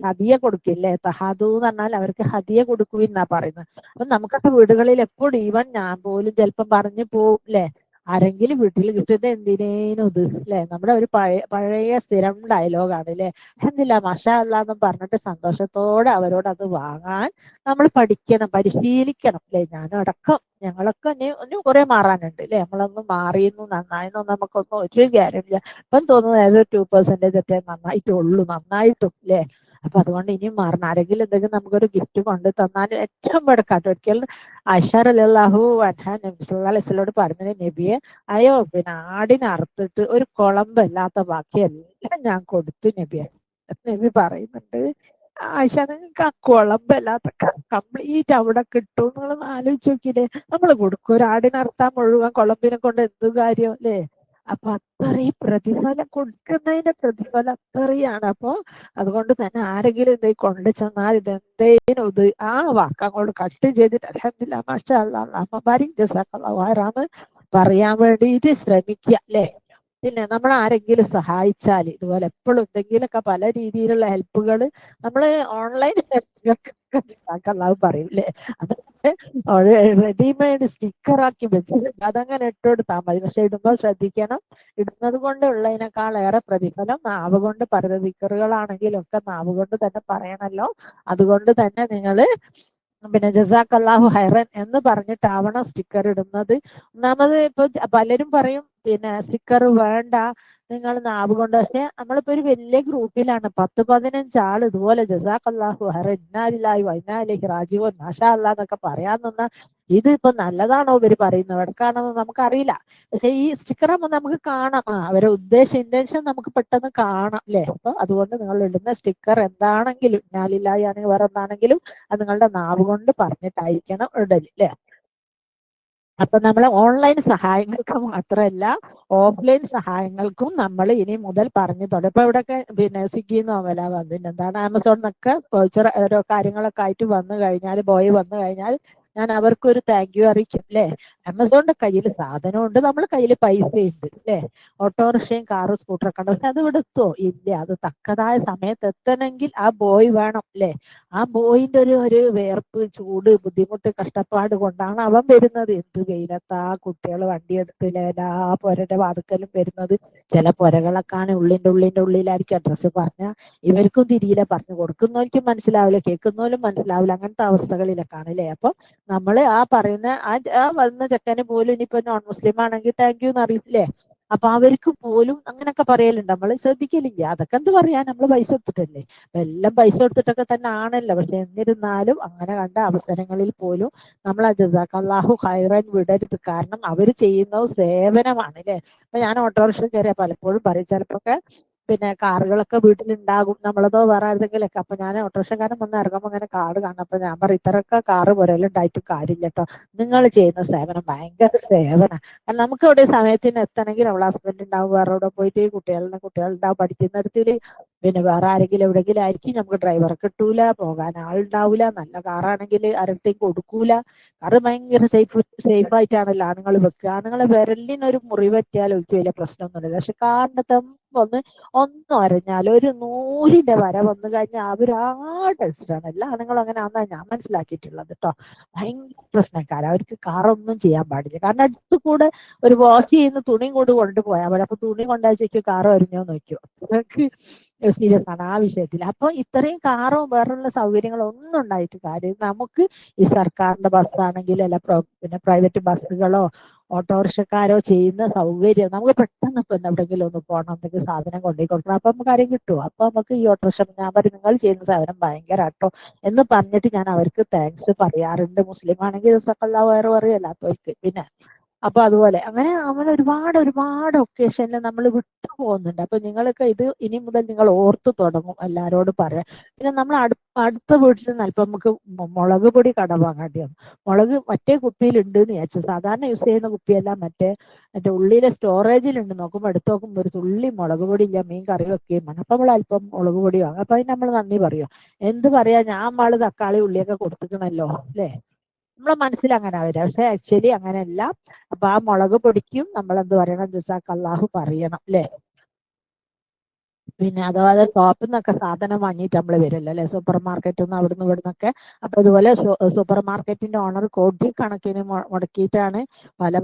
ഹദിയ കൊടുക്കില്ലേ. തഹാദു എന്ന് പറഞ്ഞാൽ അവർക്ക് ഹദിയ കൊടുക്കുവിൻ എന്നാ പറയുന്നത്. അപ്പൊ നമുക്കൊക്കെ വീടുകളിൽ എപ്പോഴും, ഈവൻ ഞാൻ പോലും ചിലപ്പം പറഞ്ഞു പോവും അല്ലെ, ആരെങ്കിലും വീട്ടിൽ കിട്ടുന്നത് എന്തിനേനും ഇത് അല്ലെ. നമ്മുടെ ഒരു പഴയ സ്ഥിരം ഡയലോഗാണ് അല്ലെ. എന്തില്ല മാഷാ അല്ലാ എന്ന് പറഞ്ഞിട്ട് സന്തോഷത്തോടെ അവരോട് അത് വാങ്ങാൻ നമ്മൾ പഠിക്കണം, പരിശീലിക്കണം അല്ലെ. ഞാനും അടക്കം, ഞങ്ങളൊക്കെ ഇനി കുറെ മാറാനുണ്ട് അല്ലെ. നമ്മളൊന്നും മാറിയെന്നു നന്നായെന്നോ നമുക്കൊന്നും ഒരു ഗ്യാരണ്ടി ഇല്ല. ഇപ്പം തോന്നുന്നത് 2% നന്നായിട്ടും അല്ലെ. അപ്പൊ അതുകൊണ്ട് ഇനിയും മാറണം. ആരെങ്കിലും എന്തെങ്കിലും നമുക്കൊരു ഗിഫ്റ്റ് കൊണ്ട് തന്നാൽ ഏറ്റവും വെടക്കാട്ടോ. ഒരിക്കലും ആയിഷ റളിയല്ലാഹു അൻഹ നബി സല്ലല്ലാഹു അലൈഹി വസല്ലമയോട് പറഞ്ഞത്, നബിയെ അയ്യോ ആടിനെ അറുത്തിട്ട് ഒരു കുളമ്പല്ലാത്ത ബാക്കി എല്ലാം ഞാൻ കൊടുത്തു നബിയെ. നബി പറയുന്നുണ്ട്, ആയിഷ നിങ്ങൾക്ക് ആ കുളമ്പല്ലാത്ത കംപ്ലീറ്റ് അവിടെ കിട്ടും. നിങ്ങളൊന്ന് ആലോചിച്ച് നോക്കിയില്ലേ, നമ്മൾ കൊടുക്കും ഒരു ആടിനറുത്താൻ മുഴുവൻ കുളമ്പിനെ കൊണ്ട് എന്ത് കാര്യം അല്ലേ. അപ്പൊ അത്രയും പ്രതിഫലം കൊടുക്കുന്നതിന്റെ പ്രതിഫലം അത്രയാണ്. അപ്പൊ അതുകൊണ്ട് തന്നെ ആരെങ്കിലും ഇത് കൊണ്ടു ചെന്നാൽ ഇതെന്തേനും ഇത് ആ വാക്ക് അങ്ങോട്ട് കട്ട് ചെയ്തിട്ട് അൽഹംദുലില്ലാ മാഷാ അല്ലാ അല്ലാഹുമ്മ ബാരിക് ജസാക്കല്ലാഹു ഖൈറാന്ന് പറയാൻ വേണ്ടിയിട്ട് ശ്രമിക്കുക അല്ലെ. പിന്നെ നമ്മൾ ആരെങ്കിലും സഹായിച്ചാൽ ഇതുപോലെ എപ്പോഴും എന്തെങ്കിലുമൊക്കെ പല രീതിയിലുള്ള ഹെൽപ്പുകൾ നമ്മൾ ഓൺലൈൻ ജസാക്കല്ലാഹു പറയും അല്ലെ. അതൊക്കെ റെഡിമെയ്ഡ് സ്റ്റിക്കറാക്കി വെച്ചിട്ടുണ്ട്, അതങ്ങനെ ഇട്ടുകൊടുത്താൽ മതി. പക്ഷെ ഇടുമ്പോൾ ശ്രദ്ധിക്കണം, ഇടുന്നത് കൊണ്ട് ഉള്ളതിനേക്കാളേറെ പ്രതിഫലം നാവ് കൊണ്ട് പറയുന്ന ദിക്കറുകളാണെങ്കിലും ഒക്കെ നാവ് കൊണ്ട് തന്നെ പറയണല്ലോ. അതുകൊണ്ട് തന്നെ നിങ്ങള് പിന്നെ ജസാക്കല്ലാഹു ഹൈറൻ എന്ന് പറഞ്ഞിട്ടാവണം സ്റ്റിക്കർ ഇടുന്നത്. ഒന്നാമത് ഇപ്പൊ പലരും പറയും പിന്നെ സ്റ്റിക്കർ വേണ്ട നിങ്ങൾ നാവ് കൊണ്ട്. പക്ഷെ നമ്മളിപ്പോ ഒരു വലിയ ഗ്രൂപ്പിലാണ് 10-15 ആൾ ഇതുപോലെ ജസാക്കല്ലാഹു ഹൈറൻ ഇന്നാ ലില്ലാഹി വ ഇന്നാ ഇലൈഹി റാജിഊൻ മാഷാ അല്ലാഹ് എന്നൊക്കെ പറയാൻ നിന്നാ ഇത് ഇപ്പൊ നല്ലതാണോ ഇവര് പറയുന്നത്, എവിടേക്കാണെന്ന് നമുക്കറിയില്ല. പക്ഷെ ഈ സ്റ്റിക്കർ ആകുമ്പോൾ നമുക്ക് കാണാം, അവരെ ഇന്റൻഷൻ നമുക്ക് പെട്ടെന്ന് കാണാം അല്ലെ. അപ്പൊ അതുകൊണ്ട് നിങ്ങൾ ഇടുന്ന സ്റ്റിക്കർ എന്താണെങ്കിലും ഇന്നാ ലില്ലാഹി ആണെങ്കിൽ വേറെ എന്താണെങ്കിലും അത് നിങ്ങളുടെ നാവ് കൊണ്ട് പറഞ്ഞിട്ടായിരിക്കണം ഇടല് അല്ലെ. അപ്പൊ നമ്മളെ ഓൺലൈൻ സഹായങ്ങൾക്ക് മാത്രമല്ല ഓഫ്ലൈൻ സഹായങ്ങൾക്കും നമ്മൾ ഇനി മുതൽ പറഞ്ഞു തുടങ്ങും. ഇപ്പൊ ഇവിടെയൊക്കെ പിന്നെ സ്വിഗ്ഗിന്നോ വില എന്താണ് ആമസോണിന്നൊക്കെ ഓരോ കാര്യങ്ങളൊക്കെ ആയിട്ട് വന്നു കഴിഞ്ഞാൽ ബോയ് വന്നു കഴിഞ്ഞാൽ ഞാൻ അവർക്കൊരു താങ്ക് യു അറിയിക്കും അല്ലെ. ആമസോണിന്റെ കയ്യിൽ സാധനമുണ്ട്, നമ്മളെ കയ്യിൽ പൈസ ഉണ്ട് അല്ലെ. ഓട്ടോറിക്ഷയും കാറും സ്കൂട്ടറൊക്കെ ഉണ്ട്, പക്ഷെ അത് ഇവിടെ എത്തോ ഇല്ല. അത് തക്കതായ സമയത്ത് എത്തണമെങ്കിൽ ആ ബോയ് വേണം അല്ലെ. ആ ബോയിന്റെ ഒരു വേർപ്പ് ചൂട് ബുദ്ധിമുട്ട് കഷ്ടപ്പാട് കൊണ്ടാണ് അവൻ വരുന്നത്. എന്ത് വെയിലത്താ കുട്ടികൾ വണ്ടിയെടുത്തില്ല എല്ലാ പുരയുടെ വാതുക്കലും വരുന്നത്. ചില പുരകളൊക്കെയാണ് ഉള്ളിന്റെ ഉള്ളിലായിരിക്കും അഡ്രസ്സ് പറഞ്ഞ ഇവർക്കും തിരിയില്ല, പറഞ്ഞു കൊടുക്കുന്നവർക്കും മനസ്സിലാവില്ല, കേൾക്കുന്നവരും മനസ്സിലാവില്ല. അങ്ങനത്തെ അവസ്ഥകളിലൊക്കെയാണ് അല്ലേ. അപ്പൊ നമ്മള് ആ പറയുന്ന ആ വന്ന ചെക്കന് പോലും ഇനിയിപ്പോ നോൺ മുസ്ലിം ആണെങ്കിൽ താങ്ക് യു എന്ന് അറിയില്ലേ. അപ്പൊ അവർക്ക് പോലും അങ്ങനൊക്കെ പറയലുണ്ട്, നമ്മൾ ശ്രദ്ധിക്കലില്ല. അതൊക്കെ എന്ത് പറയാ, നമ്മൾ പൈസ കൊടുത്തിട്ടല്ലേ, എല്ലാം പൈസ കൊടുത്തിട്ടൊക്കെ തന്നെ ആണല്ലോ. പക്ഷെ എന്നിരുന്നാലും അങ്ങനെ കണ്ട അവസരങ്ങളിൽ പോലും നമ്മൾ ആ ജസാക്കല്ലാഹു ഖൈറൻ വിടരുത്. കാരണം അവര് ചെയ്യുന്നത് സേവനമാണ് അല്ലെ. അപ്പൊ ഞാൻ ഓട്ടോറിക്ഷ കയറിയ പലപ്പോഴും പറയും, ചിലപ്പോഴൊക്കെ പിന്നെ കാറുകളൊക്കെ വീട്ടിലുണ്ടാകും നമ്മളതോ വേറെ ആരുതെങ്കിലൊക്കെ. അപ്പൊ ഞാൻ ഓട്ടോറിക്ഷക്കാരൻ വന്ന് ഇറങ്ങുമ്പോൾ അങ്ങനെ കാറ് കാണും. അപ്പൊ ഞാൻ പറയും ഇത്രയൊക്കെ കാറ് പുരയിലുണ്ടായിട്ട് കാര്യമില്ല കേട്ടോ, നിങ്ങൾ ചെയ്യുന്ന സേവനം ഭയങ്കര സേവന. കാരണം നമുക്ക് ഇവിടെ സമയത്തിന് എത്തണമെങ്കിൽ അവളെ ഹസ്ബൻഡ് ഉണ്ടാവും വേറെ എവിടെ പോയിട്ട്, കുട്ടികളുണ്ടാവും പഠിക്കുന്നിടത്തിൽ, പിന്നെ വേറെ ആരെങ്കിലും എവിടെയെങ്കിലും ആയിരിക്കും, നമുക്ക് ഡ്രൈവറെ കിട്ടൂല, പോകാൻ ആളുണ്ടാവൂല, നല്ല കാറാണെങ്കിൽ ആരുടെയും കൊടുക്കൂല. കാറ് ഭയങ്കര സേഫ് ആയിട്ടാണല്ലോ ആണുങ്ങൾ വെക്കുക. ആണുങ്ങളെ വിരലിനൊരു മുറിവ് പറ്റിയാൽ ഒരിക്കലും വലിയ പ്രശ്നമൊന്നുമില്ല. പക്ഷെ കാറിന്റെ ഒന്നും അറിഞ്ഞാൽ ഒരു നൂലിന്റെ വര വന്നു കഴിഞ്ഞാൽ അവരാ ടെസ്റ്റാണ്. എല്ലാ ആണുങ്ങളും അങ്ങനെ ആണെന്നാ ഞാൻ മനസ്സിലാക്കിയിട്ടുള്ളത് കേട്ടോ. ഭയങ്കര പ്രശ്നക്കാരാ, അവർക്ക് കാറൊന്നും ചെയ്യാൻ പാടില്ല. കാരണം അടുത്ത് കൂടെ ഒരു വാഷ് ചെയ്യുന്ന തുണിയും കൊണ്ട് കൊണ്ടുപോയാൽ മതി. അപ്പൊ തുണി കൊണ്ടുവച്ചു കാറ് വരിഞ്ഞോ നോക്കിയോ, അതൊക്കെ സീരിയസ് ആണ് ആ വിഷയത്തിൽ. അപ്പൊ ഇത്രയും കാറോ വേറെയുള്ള സൗകര്യങ്ങളോ ഒന്നും ഉണ്ടായിട്ട് കാര്യം നമുക്ക് ഈ സർക്കാരിന്റെ ബസ്സാണെങ്കിൽ അല്ല പിന്നെ പ്രൈവറ്റ് ബസ്സുകളോ ഓട്ടോറിക്ഷക്കാരോ ചെയ്യുന്ന സൗകര്യം നമുക്ക് പെട്ടെന്ന് ഇപ്പൊ എവിടെയെങ്കിലും ഒന്ന് പോകണം, എന്തെങ്കിലും സാധനം കൊണ്ടുപോയി കൊടുക്കണം, അപ്പൊ നമുക്ക് കാര്യം കിട്ടും. അപ്പൊ നമുക്ക് ഈ ഓട്ടോറിക്ഷ ഞാൻ പറയും നിങ്ങൾ ചെയ്യുന്ന സേവനം ഭയങ്കര കേട്ടോ എന്ന് പറഞ്ഞിട്ട് ഞാൻ അവർക്ക് താങ്ക്സ് പറയാറുണ്ട്. മുസ്ലിം ആണെങ്കിൽ ജസാക്കല്ലാഹു ഖൈർ പറയും, അല്ലാത്തവർക്ക് പിന്നെ. അപ്പൊ അതുപോലെ അങ്ങനെ ഒരുപാട് ഒക്കേഷനിൽ നമ്മൾ വിട്ടു പോകുന്നുണ്ട്. അപ്പൊ നിങ്ങളൊക്കെ ഇത് ഇനി മുതൽ നിങ്ങൾ ഓർത്തു തുടങ്ങും എല്ലാരോടും പറയാം. പിന്നെ നമ്മൾ അടുത്ത വീട്ടിൽ നിന്ന് അല്പം നമുക്ക് മുളക് പൊടി കട വാങ്ങേണ്ടി വന്നു. മുളക് മറ്റേ കുപ്പിയിൽ ഉണ്ട് എന്ന് വിചാരിച്ചു, സാധാരണ യൂസ് ചെയ്യുന്ന കുപ്പിയല്ല, മറ്റേ ഉള്ളിലെ സ്റ്റോറേജിലുണ്ട്. നോക്കുമ്പോൾ എടുത്ത് നോക്കുമ്പോൾ ഒരു തുള്ളി മുളക് പൊടി ഇല്ല, മീൻ കറി വെക്കുകയും വേണം. അപ്പൊ നമ്മൾ അല്പം മുളക് പൊടി വാങ്ങും. അപ്പൊ അതിന് നമ്മൾ നന്ദി പറയോ, എന്ത് പറയാ, ഞാൻ തക്കാളി ഉള്ളിയൊക്കെ കൊടുത്തിക്കണല്ലോ അല്ലേ. നമ്മളെ മനസ്സിൽ അങ്ങനെ വരാം, പക്ഷെ ആക്ച്വലി അങ്ങനെയല്ല. അപ്പൊ ആ മുളക് പൊടിക്കും നമ്മൾ എന്ത് പറയണം, ജസാക്കല്ലാഹു പറയണം അല്ലെ. പിന്നെ അതുപോലെ ഷോപ്പിൽ നിന്നൊക്കെ സാധനം വാങ്ങിയിട്ട് നമ്മൾ വരുമല്ലോ അല്ലെ, സൂപ്പർ മാർക്കറ്റിൽ നിന്ന് അവിടുന്ന് ഇവിടുന്നൊക്കെ. അപ്പൊ അതുപോലെ സൂപ്പർ മാർക്കറ്റിന്റെ ഓണർ കോടിക്കണക്കിന് മുടക്കിയിട്ടാണ്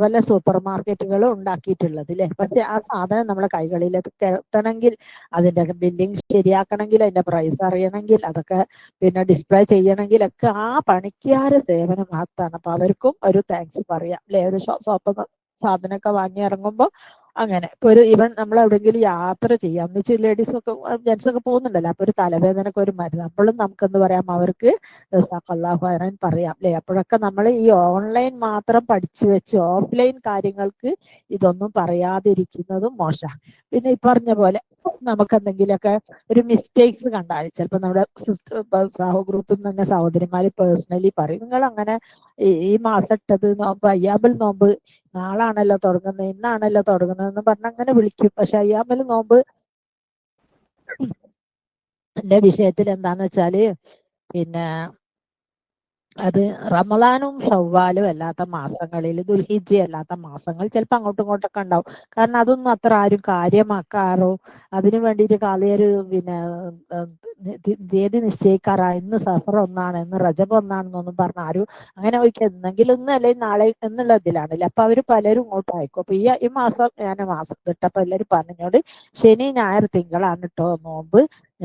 പല സൂപ്പർ മാർക്കറ്റുകളും ഉണ്ടാക്കിയിട്ടുള്ളത് അല്ലെ. പക്ഷെ ആ സാധനം നമ്മളെ കൈകളിലേക്ക് എത്തണമെങ്കിൽ, അതിന്റെ ബില്ലിങ് ശരിയാക്കണമെങ്കിൽ, അതിന്റെ പ്രൈസ് അറിയണമെങ്കിൽ, അതൊക്കെ പിന്നെ ഡിസ്പ്ലേ ചെയ്യണമെങ്കിൽ ഒക്കെ ആ പണിക്കാരെ സേവനം മാത്രമാണ്. അപ്പൊ അവർക്കും ഒരു താങ്ക്സ് പറയാം അല്ലെ. ഒരു ഷോപ്പ് സാധനമൊക്കെ വാങ്ങി ഇറങ്ങുമ്പോൾ അങ്ങനെ ഇപ്പൊ ഇവൻ നമ്മൾ എവിടെയെങ്കിലും യാത്ര ചെയ്യാം എന്ന് വെച്ചാൽ ലേഡീസൊക്കെ ജെന്റ്സൊക്കെ പോകുന്നുണ്ടല്ലോ, അപ്പൊ ഒരു തലവേദനക്ക് ഒരു മരുന്ന് അപ്പോഴും നമുക്കെന്ത് പറയാം, അവർക്ക് ജസാക്കല്ലാഹു ഖൈറൻ പറയാം അല്ലെ. അപ്പോഴൊക്കെ നമ്മൾ ഈ ഓൺലൈൻ മാത്രം പഠിച്ചു വെച്ച് ഓഫ്ലൈൻ കാര്യങ്ങൾക്ക് ഇതൊന്നും പറയാതിരിക്കുന്നതും മോശമാണ്. പിന്നെ ഈ പറഞ്ഞ പോലെ നമുക്ക് എന്തെങ്കിലുമൊക്കെ ഒരു മിസ്റ്റേക്സ് കണ്ടാൽ ചിലപ്പോൾ നമ്മുടെ സാഹോ ഗ്രൂപ്പിൽ നിന്ന് തന്നെ സഹോദരിമാര് പേഴ്സണലി പറയും, നിങ്ങൾ അങ്ങനെ ഈ മാസം ഇട്ടത് നോമ്പ് അയ്യാബിൽ നോമ്പ് നാളാണല്ലോ തുടങ്ങുന്നത്, ഇന്നാണല്ലോ തുടങ്ങുന്നതെന്ന് പറഞ്ഞ് അങ്ങനെ വിളിക്കും. പക്ഷെ അയ്യാമൽ നോമ്പ് എന്റെ വിഷയത്തിൽ എന്താന്ന് വെച്ചാല് പിന്നെ അത് റമദാനും ഷവ്വാലും അല്ലാത്ത മാസങ്ങളിൽ, ദുൽഹിജ്ജ അല്ലാത്ത മാസങ്ങൾ ചിലപ്പോൾ അങ്ങോട്ടും ഇങ്ങോട്ടൊക്കെ ഉണ്ടാവും. കാരണം അതൊന്നും അത്ര ആരും കാര്യമാക്കാറോ അതിനു വേണ്ടിയിട്ട് കളിയൊരു തീയതി നിശ്ചയിക്കാറാ ഇന്ന് സഫർ ഒന്നാണ്, ഇന്ന് റജബ് ഒന്നാണെന്നൊന്നും പറഞ്ഞ ആരും അങ്ങനെ ചോദിക്കുക എന്തെങ്കിലും ഒന്ന് അല്ലെങ്കിൽ നാളെ എന്നുള്ള ഇതിലാണല്ലേ. അപ്പൊ അവര് പലരും ഇങ്ങോട്ട് അയക്കും. അപ്പൊ ഈ മാസം ഞാൻ മാസം ഇട്ടപ്പോ എല്ലാവരും പറഞ്ഞോട് ശനി ഞായർ തിങ്കളാണ് കേട്ടോ നോമ്പ്,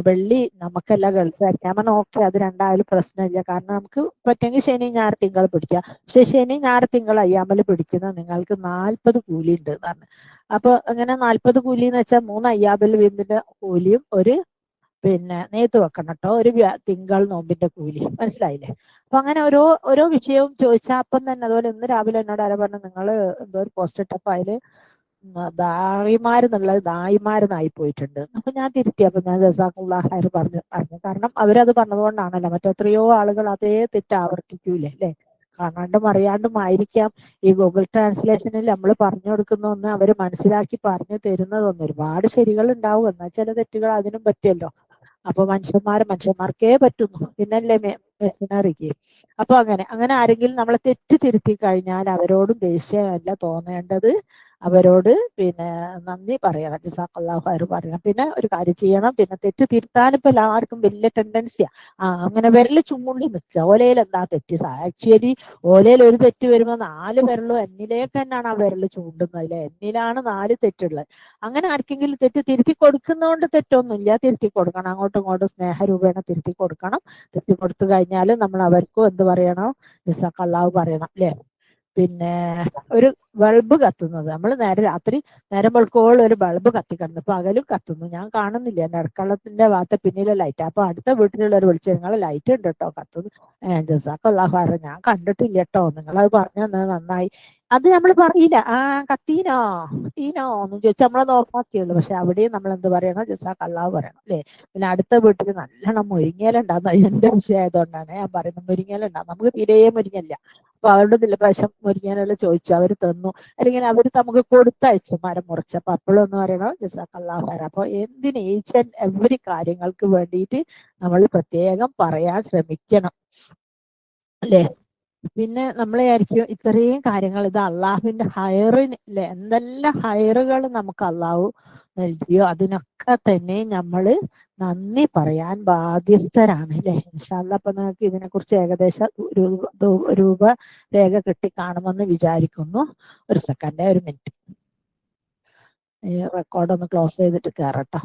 വെള്ളി നമുക്കല്ല ഗൾഫായിരിക്കും. ഞാൻ പറഞ്ഞു ഓക്കെ, അത് രണ്ടായാലും പ്രശ്നമില്ല. കാരണം നമുക്ക് പറ്റുമെങ്കിൽ ശനി ഞായർ തിങ്കൾ പിടിക്കാം. പക്ഷെ ശനി ഞായർ തിങ്കൾ അയ്യാമല് പിടിക്കുന്ന നിങ്ങൾക്ക് 40 കൂലി ഉണ്ട് എന്നാണ്. അപ്പൊ അങ്ങനെ 40 കൂലി എന്ന് വെച്ചാൽ 3 അയ്യാമൽ വീതിന്റെ കൂലിയും ഒരു നെയ്ത്ത് വെക്കണം കേട്ടോ, ഒരു തിങ്കൾ നോമ്പിന്റെ കൂലി. മനസ്സിലായില്ലേ? അപ്പൊ അങ്ങനെ ഓരോ വിഷയവും ചോദിച്ചാൽ അപ്പം തന്നെ, അതുപോലെ ഇന്ന് രാവിലെ എന്നോട് ആരാ പറഞ്ഞു നിങ്ങൾ എന്തോ ഒരു പോസ്റ്റ് ഇട്ടപ്പോ അതില് ദായിമാരെന്നുള്ളത് ദായിമാരെന്നായി പോയിട്ടുണ്ട്. അപ്പൊ ഞാൻ തിരുത്തി. അപ്പൊ ഞാൻ ജസാഖുല്ലാഹ് ഖൈർ പറഞ്ഞു. കാരണം അവരത് പറഞ്ഞതുകൊണ്ടാണല്ലോ. മറ്റെത്രയോ ആളുകൾ അതേ തെറ്റ് ആവർത്തിക്കൂലേ അല്ലെ? കാണാണ്ടും അറിയാണ്ടും ആയിരിക്കാം ഈ ഗൂഗിൾ ട്രാൻസ്ലേഷനിൽ നമ്മൾ പറഞ്ഞു കൊടുക്കുന്ന ഒന്ന് അവർ മനസ്സിലാക്കി പറഞ്ഞു തരുന്നതൊന്നും. ഒരുപാട് ശരികൾ ഉണ്ടാവും, എന്നാൽ ചില തെറ്റുകൾ അതിനും പറ്റുമല്ലോ. അപ്പൊ മനുഷ്യന്മാർക്കേ പറ്റുന്നു, പിന്നല്ലേ മെഷീനറിക്ക്. അപ്പൊ അങ്ങനെ ആരെങ്കിലും നമ്മളെ തെറ്റ് തിരുത്തി കഴിഞ്ഞാൽ അവരോടും ദേഷ്യമല്ല തോന്നേണ്ടത്, അവരോട് നന്ദി പറയണം, ജസാഖല്ലാഹു ഖൈർ പറയണം. പിന്നെ ഒരു കാര്യം ചെയ്യണം, തെറ്റ് തിരുത്താൻ ഇപ്പൊ എല്ലാവർക്കും വലിയ ടെൻഡൻസിയാ. അങ്ങനെ വിരല് ചുമ്മുണ്ടി നിൽക്കുക. ഓലയിൽ എന്താ തെറ്റ്? ആക്ച്വലി ഓലയിൽ ഒരു തെറ്റ് വരുമ്പോൾ 4 വിരലും എന്നിലേക്ക് തന്നെയാണ് ആ വിരല് ചൂണ്ടുന്നത്. അല്ലെ, എന്നിലാണ് 4 തെറ്റുള്ളത്. അങ്ങനെ ആർക്കെങ്കിലും തെറ്റ് തിരുത്തി കൊടുക്കുന്നതുകൊണ്ട് തെറ്റൊന്നുമില്ല, തിരുത്തി കൊടുക്കണം. അങ്ങോട്ടും ഇങ്ങോട്ടും സ്നേഹരൂപേണ തിരുത്തി കൊടുക്കണം. തിരുത്തി കൊടുത്തു കഴിഞ്ഞാൽ നമ്മൾ അവർക്കും എന്ത് പറയണം? ജസാഖല്ലാഹു പറയണം അല്ലെ. ഒരു ബൾബ് കത്തുന്നത്, നമ്മൾ രാത്രി നേരം വെളുക്കോളം ഒരു ബൾബ് കത്തിക്കിടന്നു, പകലും കത്തുന്നു, ഞാൻ കാണുന്നില്ല, എന്റെ അടുക്കളത്തിന്റെ ഭാഗത്തെ പിന്നിലെ ലൈറ്റ്. അപ്പൊ അടുത്ത വീട്ടിലുള്ളവർ വിളിച്ചു നിങ്ങളെ ലൈറ്റ് ഉണ്ട് കേട്ടോ കത്തുന്നു. ജസാഖല്ലാഹു ഖൈർ, ഞാൻ കണ്ടിട്ടില്ല കേട്ടോ, നിങ്ങളത് പറഞ്ഞു തന്നത് നന്നായി. അത് നമ്മൾ പറയില്ല, കത്തീനോ എന്ന് ചോദിച്ചാൽ നമ്മളത് ഓഫാക്കിയുള്ളൂ. പക്ഷെ അവിടെയും നമ്മൾ എന്ത് പറയണം? ജസാഖല്ലാഹു പറയണം അല്ലെ. പിന്നെ അടുത്ത വീട്ടിൽ നല്ലോണം മുരിങ്ങലുണ്ടാകുന്ന എന്റെ വിഷയം ആയതുകൊണ്ടാണ് ഞാൻ പറയുന്നത്. മുരിങ്ങലുണ്ടാകും, നമുക്ക് തീരെ മുരിങ്ങല്ല. അപ്പൊ അവരുടെ പ്രാവശ്യം മുരിങ്ങനെല്ലാം ചോദിച്ചു, അവർ തന്നു, അല്ലെങ്കിൽ അവർ നമുക്ക് കൊടുത്തയച്ചു മരം മുറിച്ചപ്പോ. അപ്പോഴൊന്നും പറയണം ജസാഖല്ലാഹു ഖൈർ. അപ്പൊ എന്തിന് ഈച്ച് ആൻഡ് എവരി കാര്യങ്ങൾക്ക് വേണ്ടിയിട്ട് നമ്മൾ പ്രത്യേകം പറയാൻ ശ്രമിക്കണം അല്ലേ. പിന്നെ നമ്മൾ വിചാരിക്കും ഇത്രയും കാര്യങ്ങൾ ഇത് അള്ളാഹുവിന്റെ ഹൈറിന് അല്ലെ, എന്തെല്ലാം ഹൈറുകൾ നമുക്ക് അള്ളാഹു നൽകിയോ അതിനൊക്കെ തന്നെ നമ്മള് നന്ദി പറയാൻ ബാധ്യസ്ഥരാണ് അല്ലെ. ഇൻഷാ അല്ലാഹ് അപ്പൊ നിങ്ങൾക്ക് ഇതിനെ കുറിച്ച് ഏകദേശം രൂപരേഖ കിട്ടി കാണുമെന്ന് വിചാരിക്കുന്നു. ഒരു സെക്കൻഡ്, ഒരു മിനിറ്റ്, ഈ റെക്കോർഡ് ഒന്ന് ക്ലോസ് ചെയ്തിട്ട് കയറട്ടോ.